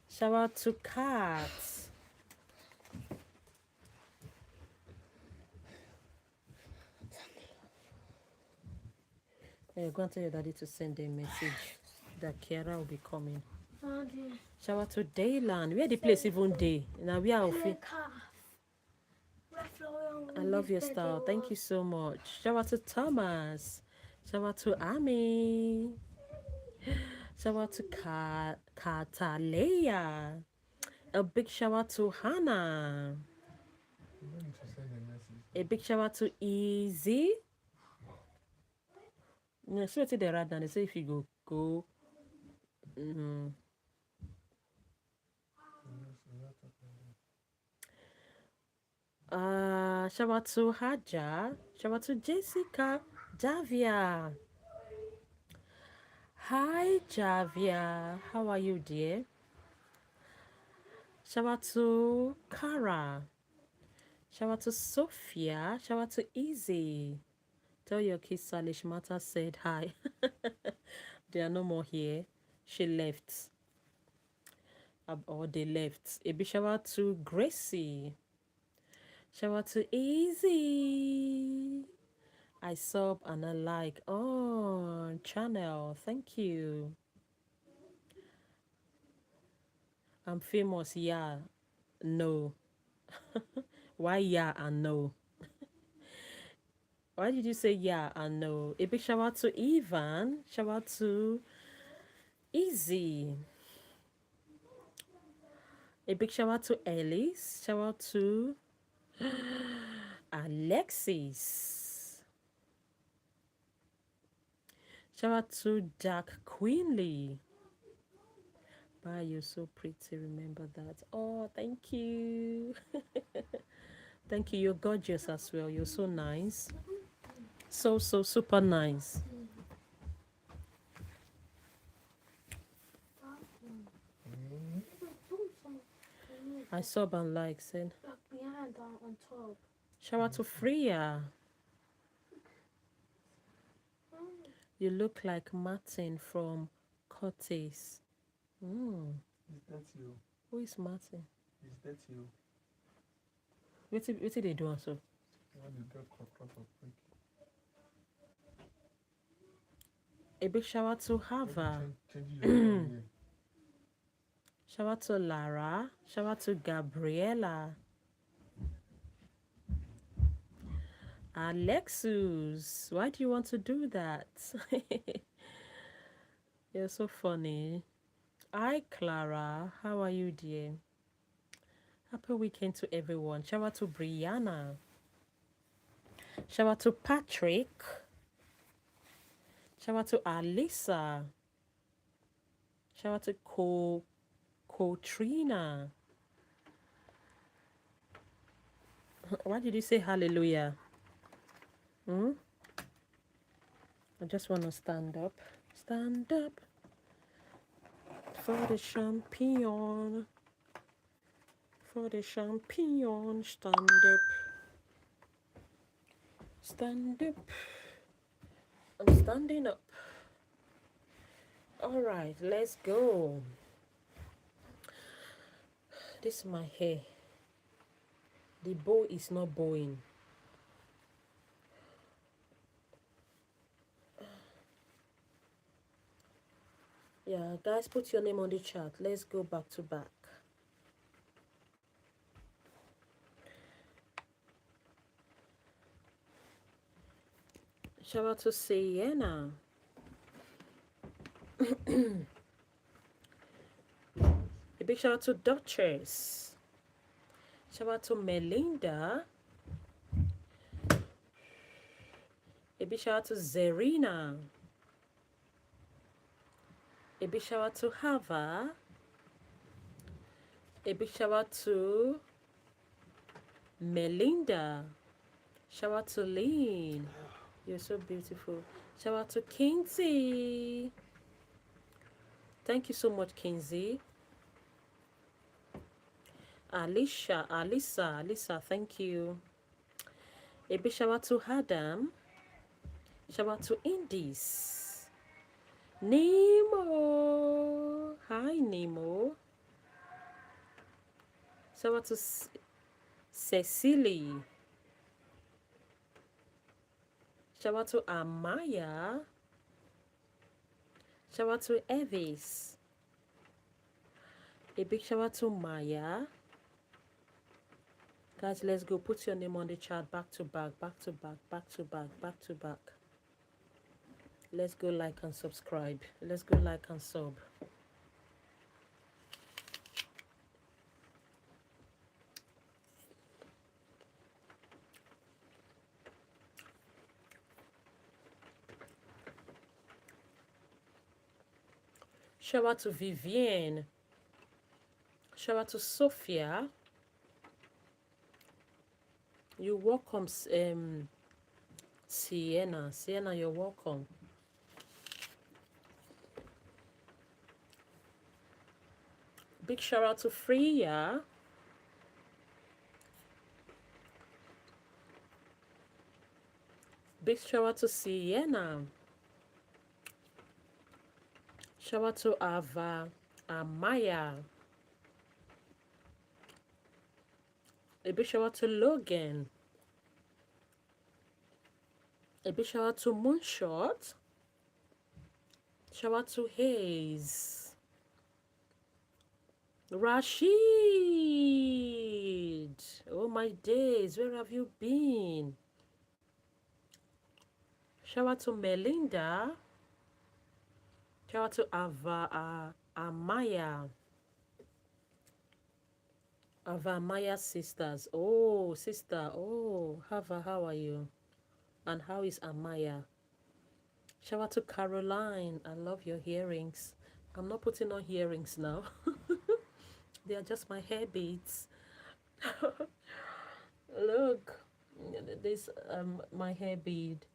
S1: Shout out to Kat. Go and tell your daddy to send a message that Kiara will be coming. Shout out to Dayland. Where the place even day? Now we are off. I love your style. Thank you so much. Shout out to Thomas. Shout out to Ami. Shout out to Katalea. A big shout out to Hannah.
S2: You don't need to send a message.
S1: A big shout out to Easy. No, so it's the right now. They say if you go. Shout out to Haja. Shout out to Jessica. Javia. Hi, Javia. How are you, dear? Shout out to Kara. Shout out to Sophia. Shout out to Easy. Tell your kids Salish Mata said hi. They are no more here. She left. Or they left. A big shout out to Gracie. Shout out to Easy. I sub and I like. Oh, channel. Thank you. I'm famous. Yeah. No. Why yeah and no? Why did you say yeah and no? A big shout out to Ivan. Shout out to Easy. A big shout out to Ellis. Shout out to Alexis. Shout out to Jack Queenly. Bye, you're so pretty. Remember that. Oh, thank you. Thank you. You're gorgeous as well. You're so nice. So super nice. I sub and like said.
S3: Behind on top.
S1: Shout out to Freya. You look like Martin from Curtis.
S2: Is that you?
S1: Who is Martin?
S2: Is that you?
S1: What did they do also?
S2: When you get caught up of quick.
S1: A big shout out to Hava.
S2: Change your name.
S1: Shout out to Lara. Shout out to Gabriela. Alexus, why do you want to do that? You're so funny. Hi, Clara. How are you, dear? Happy weekend to everyone. Shout out to Brianna. Shout out to Patrick. Shout out to Alisa. Shout out to Kotrina. Why did you say hallelujah? I just want to stand up. Stand up for the champion. For the champion. Stand up. Stand up. I'm standing up. All right, let's go. This is my hair. The bow is not bowing. Yeah, guys, put your name on the chat. Let's go back to back. Shout out to Sienna. A big shout out to Duchess. Shout out to Melinda. A big shout out to Zerina. A big shout out to Hava. A big shout out to Melinda. Shout out to Lynn. You're so beautiful. Shout out to Kinsey. Thank you so much, Kinsey. Alisa, thank you. A big shout out to Adam. Shout out to Indies. Nemo. Hi, Nemo. Shout out to Cecily. Shout out to Amaya. Shout out to Evis. A big shout out to Maya. Guys, let's go. Put your name on the chat back to back, back to back, back to back, back to back. Let's go like and subscribe. Let's go like and sub. Shout out to Vivienne. Shout out to Sophia. You're welcome, Sienna. Sienna, you're welcome. Big shout out to Freya. Big shout out to Sienna. Shout out to Ava Amaya. A big shout out to Logan. A big shout out to Moonshot. Shout out to Hayes. Rashid. Oh my days, where have you been? Shout out to Melinda. Shout out to Amaya. Amaya sisters. Oh, sister. Oh, Hava, how are you? And how is Amaya? Shout out to Caroline. I love your earrings. I'm not putting on earrings now. They are just my hair beads. Look, this my hair bead.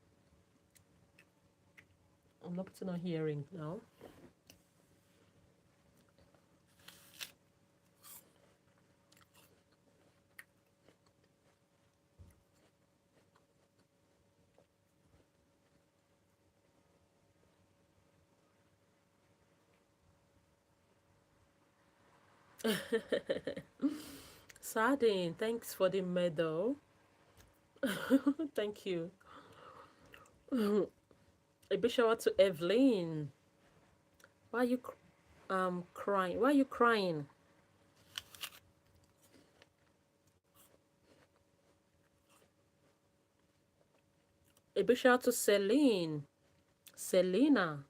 S1: I'm not putting on earring now. Sardine, thanks for the medal. Thank you. A big shout out to Evelyn. Why are you crying? Why are you crying? A big shout out to Celine. Selena.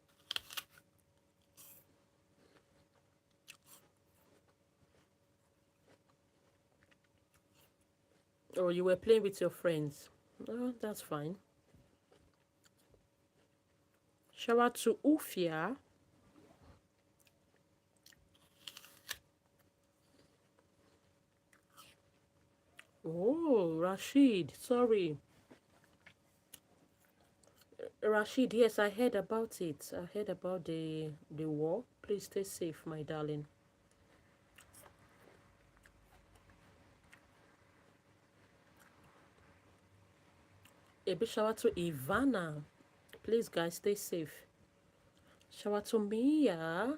S1: Oh, you were playing with your friends. Oh, that's fine. Shout out to Ufia. Oh, Rashid. Sorry. Rashid, yes, I heard about it. I heard about the war. Please stay safe, my darling. A big shout out to Ivana. Please, guys, stay safe. Shout out to Mia.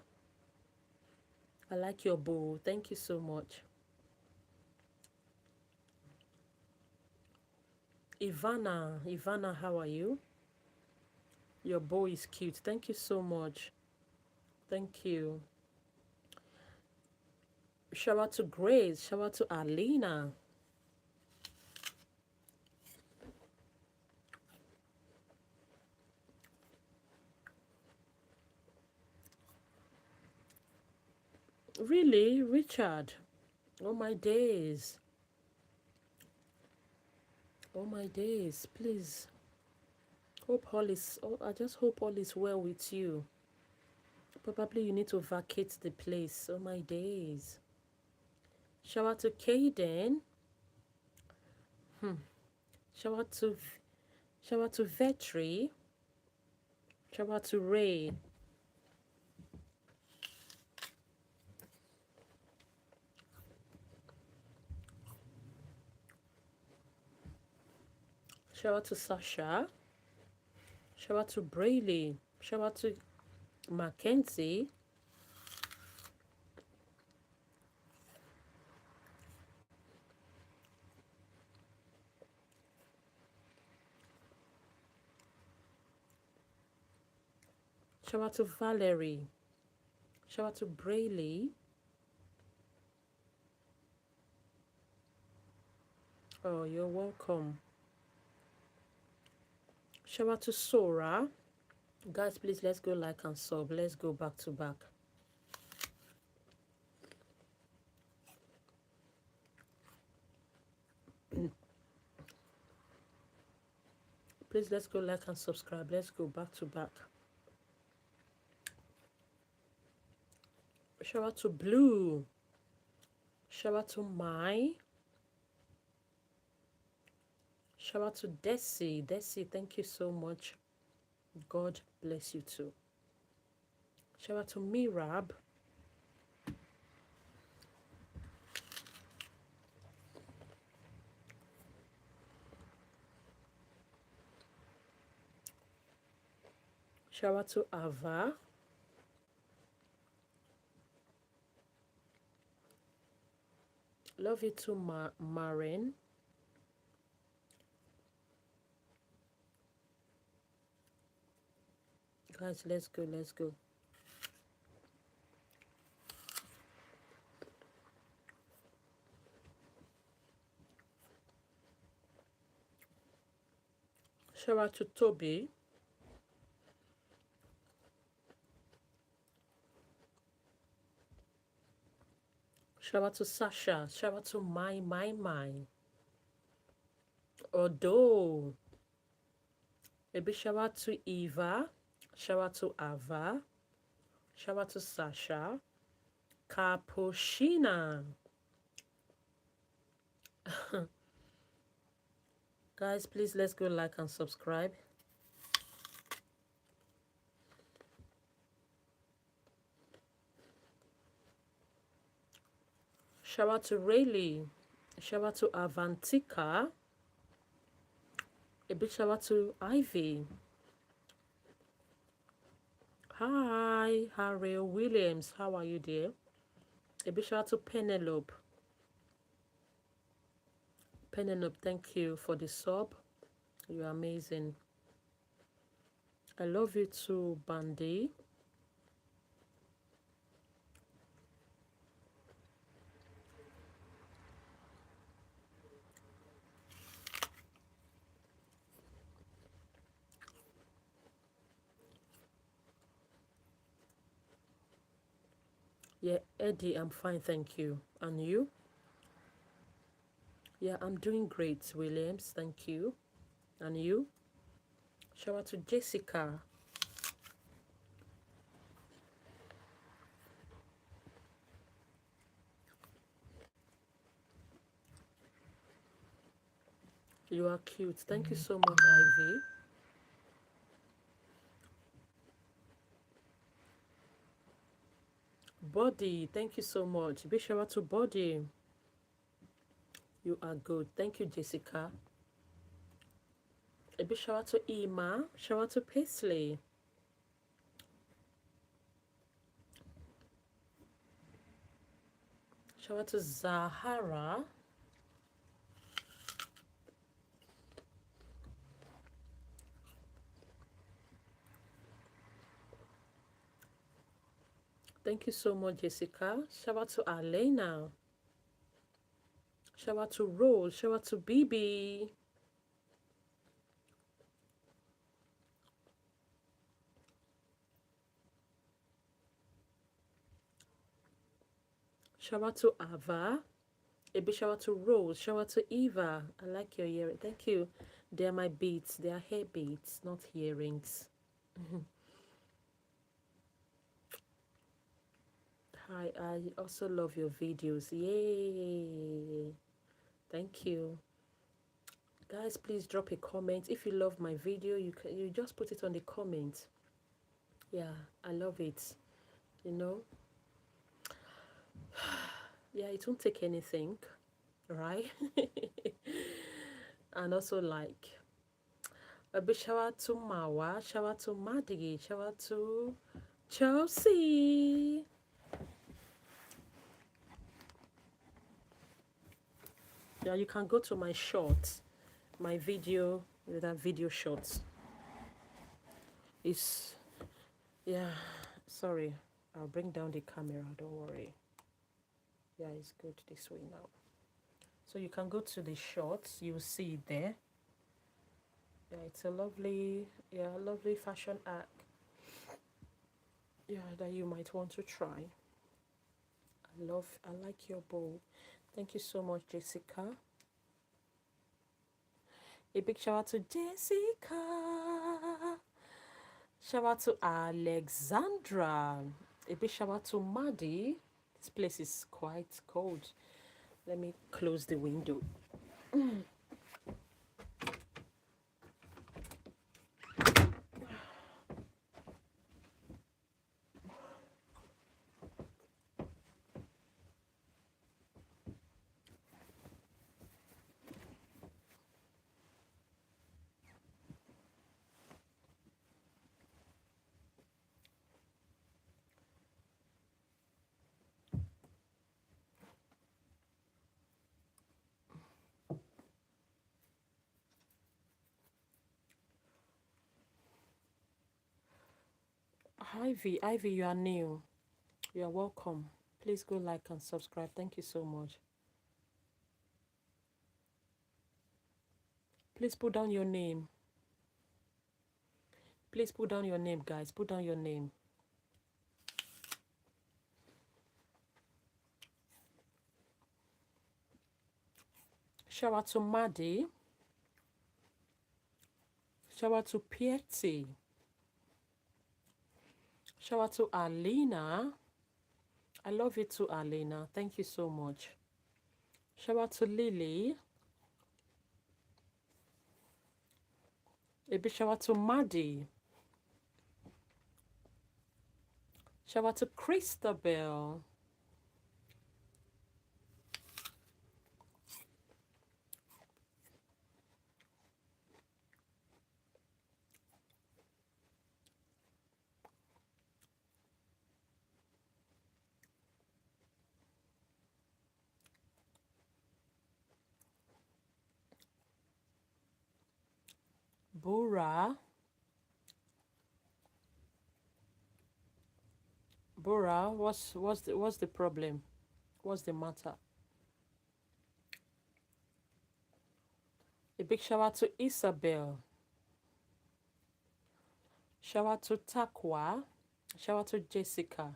S1: I like your bow. Thank you so much. Ivana, how are you? Your bow is cute. Thank you so much. Thank you. Shout out to Grace. Shout out to Alina. Really, Richard? Oh my days. Oh my days. Please. Hope all is. Oh, I just hope all is well with you. Probably you need to vacate the place. Oh my days. Shout out to Kaden. Shout out to Vetri. Shout out to Ray. Shout out to Sasha. Shout out to Brayley. Shout out to Mackenzie. Shout out to Valerie. Shout out to Brayley. Oh, you're welcome. Shout out to Sora. Guys, please, let's go like and sub. Let's go back to back. Please, let's go like and subscribe. Let's go back to back. Shout out to Blue. Shout out to Mai. Shout out to Desi. Desi, thank you so much. God bless you too. Shout out to Mirab. Shout out to Ava. Love you too, Marin. Guys, let's go, let's go. Shout out to Toby. Shout out to Sasha. Shout out to my. Although, maybe shout out to Eva. Shout out to Ava. Shout out to Sasha. Capuchina. Guys, please let's go like and subscribe. Shout out to Rayleigh. Shout out to Avantika. A big shout out to Ivy. Hi, Harry Williams. How are you, dear? A big shout out to Penelope. Penelope, thank you for the sub. You're amazing. I love you too, Bandy. Yeah, Eddie, I'm fine, thank you. And you? Yeah, I'm doing great, Williams. Thank you. And you? Shout out to Jessica. You are cute. Thank you so much, Ivy. Body, thank you so much. Big shout out to Body. You are good. Thank you, Jessica. A big shout out to Ima. Shout out to Paisley. Shout out to Zahara. Thank you so much, Jessica. Shout out to Alena. Shout out to Rose. Shout out to BB. Shout out to Ava. A big shout out to Rose. Shout out to Eva. I like your earrings. Thank you. They are my beads. They are hair beads, not earrings. Hi, I also love your videos. Yay. Thank you. Guys, please drop a comment. If you love my video, you just put it on the comment. Yeah, I love it. You know, yeah, it won't take anything, right? And also, like, a big shout out to Mawa, shout out to Madigi, shout out to Chelsea. Yeah, you can go to my shorts, my video, that video shorts. It's, yeah, sorry, I'll bring down the camera, don't worry. Yeah, it's good this way now. So you can go to the shorts, you'll see it there. Yeah, it's a lovely, yeah, lovely fashion act. Yeah, that you might want to try. I like your bow. Thank you so much, Jessica. A big shout out to Jessica. Shout out to Alexandra. A big shout out to Maddie. This place is quite cold. Let me close the window. Ivy, you are new. You are welcome. Please go like and subscribe. Thank you so much. Please put down your name. Please put down your name, guys. Put down your name. Shout out to Maddie. Shout out to Piety. Shout out to Alina. I love you too, Alina. Thank you so much. Shout out to Lily. A big shout out to Maddie. Shout out to Christabel. Bora. Bora, what's the problem? What's the matter? A big shout out to Isabel. Shout out to Takwa. Shout out to Jessica.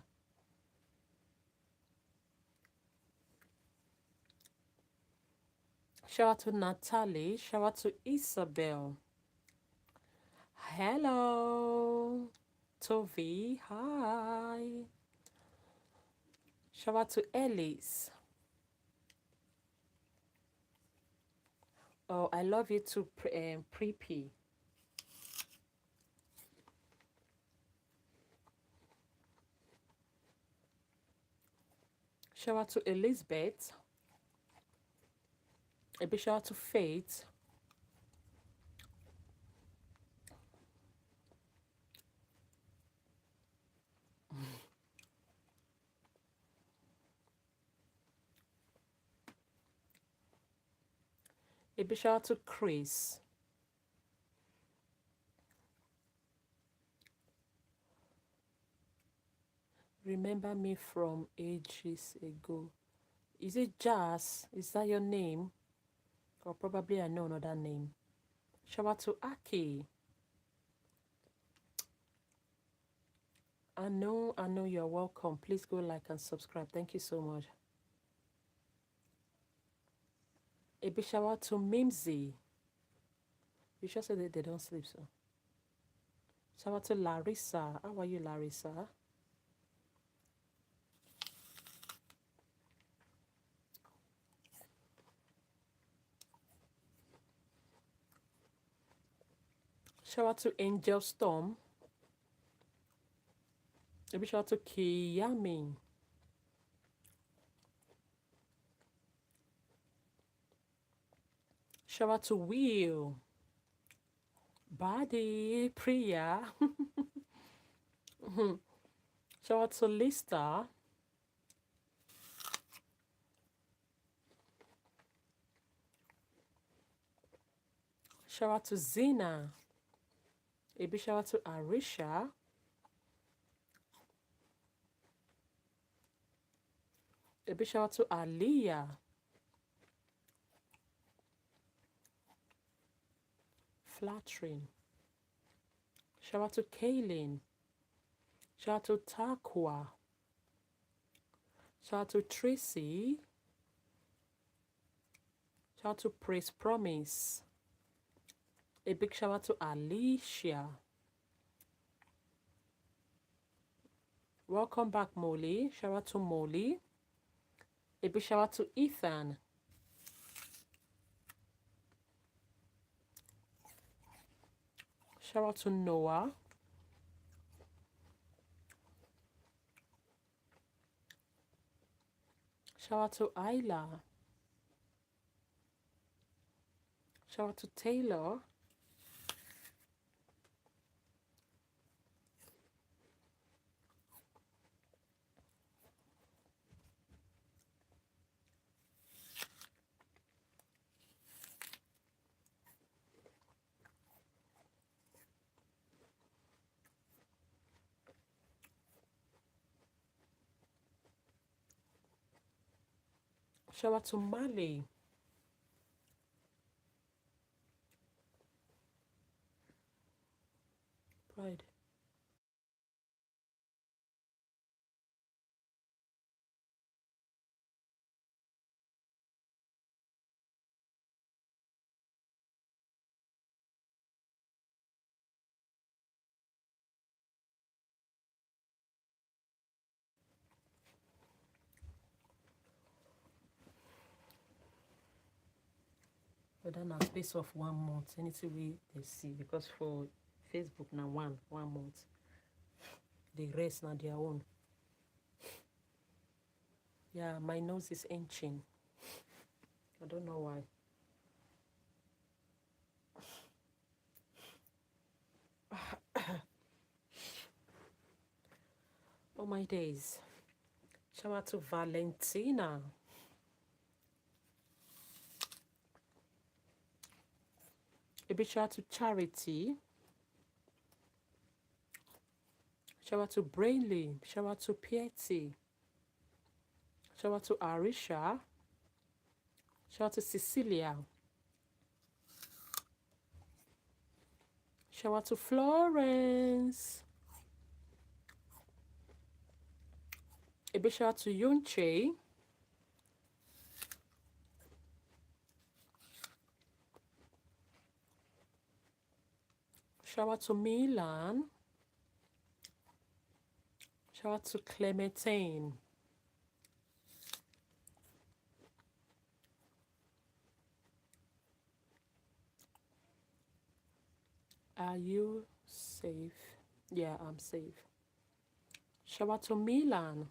S1: Shout out to Natalie. Shout out to Isabel. Hello. Tovi. Hi. Shout out to Ellis. Oh, I love you too, Preppy. Shout out to Elizabeth. A big shout out to Faith. A big shout out to Chris. Remember me from ages ago. Is it Jazz? Is that your name? Or probably I know another name. Shout out to Aki. I know you're welcome. Please go like and subscribe. Thank you so much. A big shout out to Mimsy. You just said that they don't sleep, so. Shout out to Larissa. How are you, Larissa? Shout out to Angel Storm. A big shout out to Kiyami. Shout out to Will. Body Priya. Shout out to Lista. Shout out to Zina. A big shout out to Arisha. A big shout out to Aliyah. Flattering. Shout out to Kaylin. Shout out to Takwa. Shout out to Tracy. Shout out to Praise Promise. A big shout out to Alicia. Welcome back, Molly. Shout out to Molly. A big shout out to Ethan. Shout out to Noah. Shout out to Isla. Shout out to Taylor. Shout out to Mali. Pride. Whether na space of 1 month, anything we they see, because for Facebook now 1 month. The rest na their own. Yeah, my nose is inching. I don't know why. Oh my days. Shout out to Valentina. A big shout out to Charity. Shout out to Brainley. Shout out to Piety. Shout out to Arisha. Shout out to Cecilia. Shout out to Florence. A big shout out to Yunche. Shout out to Milan. Shout out to Clementine. Are you safe? Yeah, I'm safe. Shout out to Milan.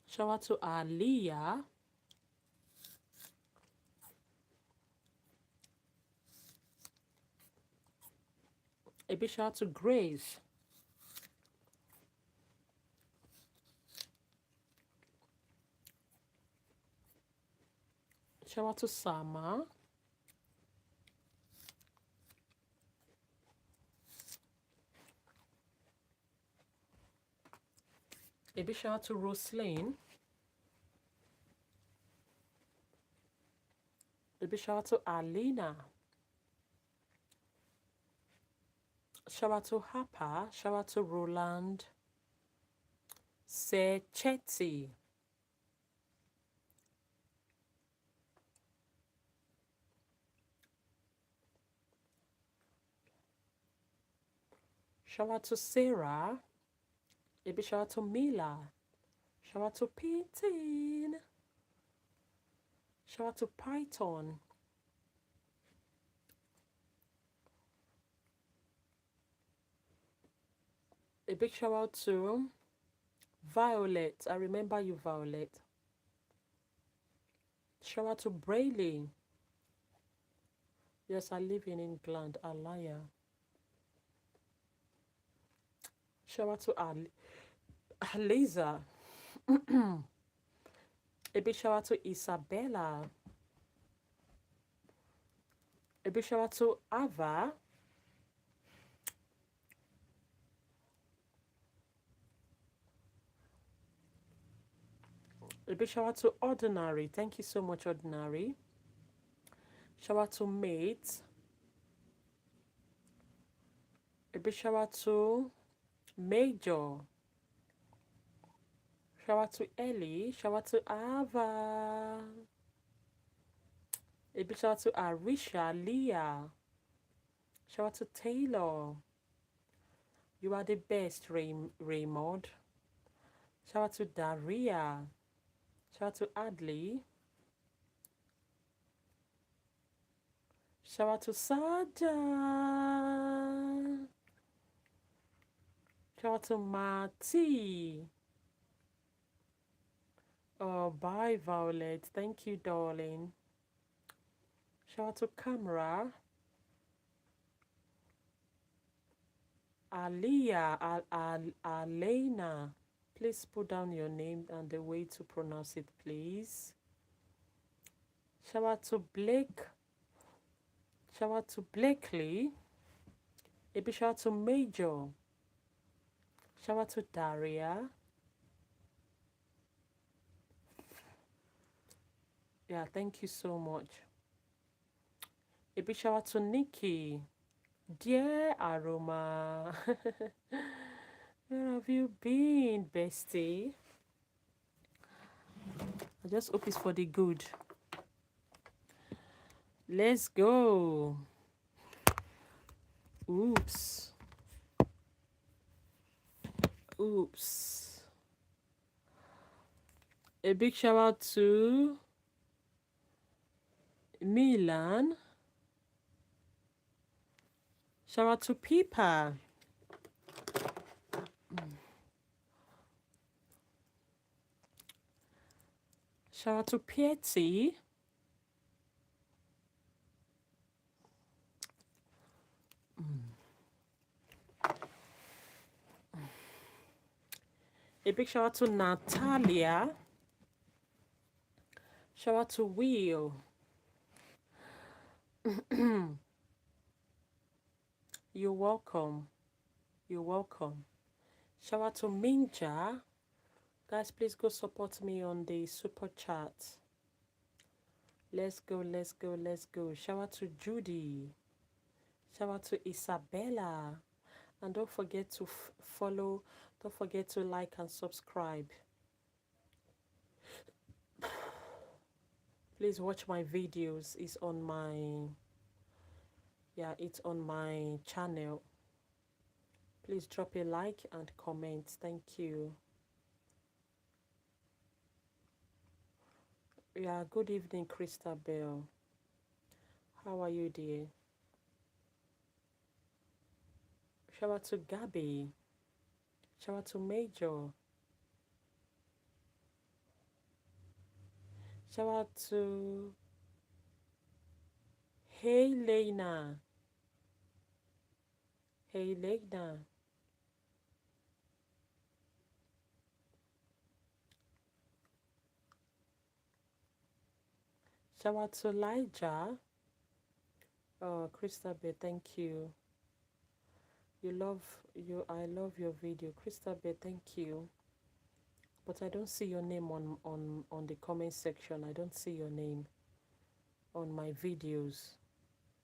S1: Shout out to Aliyah. A big shout out to Grace. Shout out to Sama. A big shout out to Roslyn. A big shout out to Alina. Shout out to Hapa. Shout out to Roland Sechetti. Shout out to Sarah. A big shout out to Mila. Shout out to Painting. Shout out to Python. A big shout out to Violet. I remember you, Violet. Shout out to Brayley. Yes, I live in England. Alaya. Shout out to Aliza. A big shout out to Isabella. A big shout out to Ava. A big shout out to Ordinary. Thank you so much, Ordinary. Shout out to Mate. A big shout out to Major. Shout out to Ellie. Shout out to Ava. A big shout out to Arisha, Leah. Shout out to Taylor. You are the best, Raymond. Shout out to Daria. Shout out to Adley. Shout out to Sada. Shout out to Marty. Oh, bye, Violet. Thank you, darling. Shout out to Camera. Aliyah, Alena. Please put down your name and the way to pronounce it, please. Shout out to Blake. Shout out to Blakely. A big shout out to Major. Shout out to Daria. Yeah, thank you so much. A big shout out to Nikki. Dear Aroma. Where have you been, bestie? I just hope it's for the good. Let's go. Oops. Oops. A big shout out to Milan. Shout out to Pipa. Shout out to Pietzi. A big shout out to Natalia. Shout out to Will. You're welcome. You're welcome. Shout out to Minja. Guys, please go support me on the super chat. Let's go, let's go, let's go. Shout out to Judy. Shout out to Isabella. And don't forget to follow. Don't forget to like and subscribe. Please watch my videos. It's on my... Yeah, it's on my channel. Please drop a like and comment. Thank you. Yeah, good evening, Christabel. How are you, dear? Shout out to Gabby. Shout out to Major. Shout out to Hey Lena. Hey Lena. Shout out to Elijah. Oh, Christabel, thank you. I love your video. Christabel, thank you. But I don't see your name on the comment section. I don't see your name on my videos.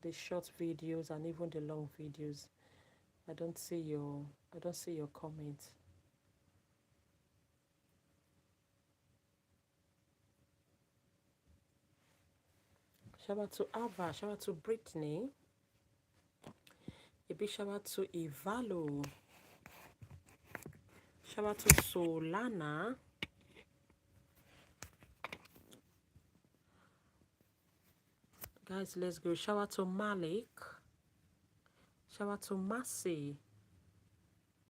S1: The short videos and even the long videos. I don't see your comment. Shout out to Ava. Shout out to Brittany. A big shout out to Ivalo. Shout out to Solana. Guys, let's go. Shout out to Malik. Shout out to Massey.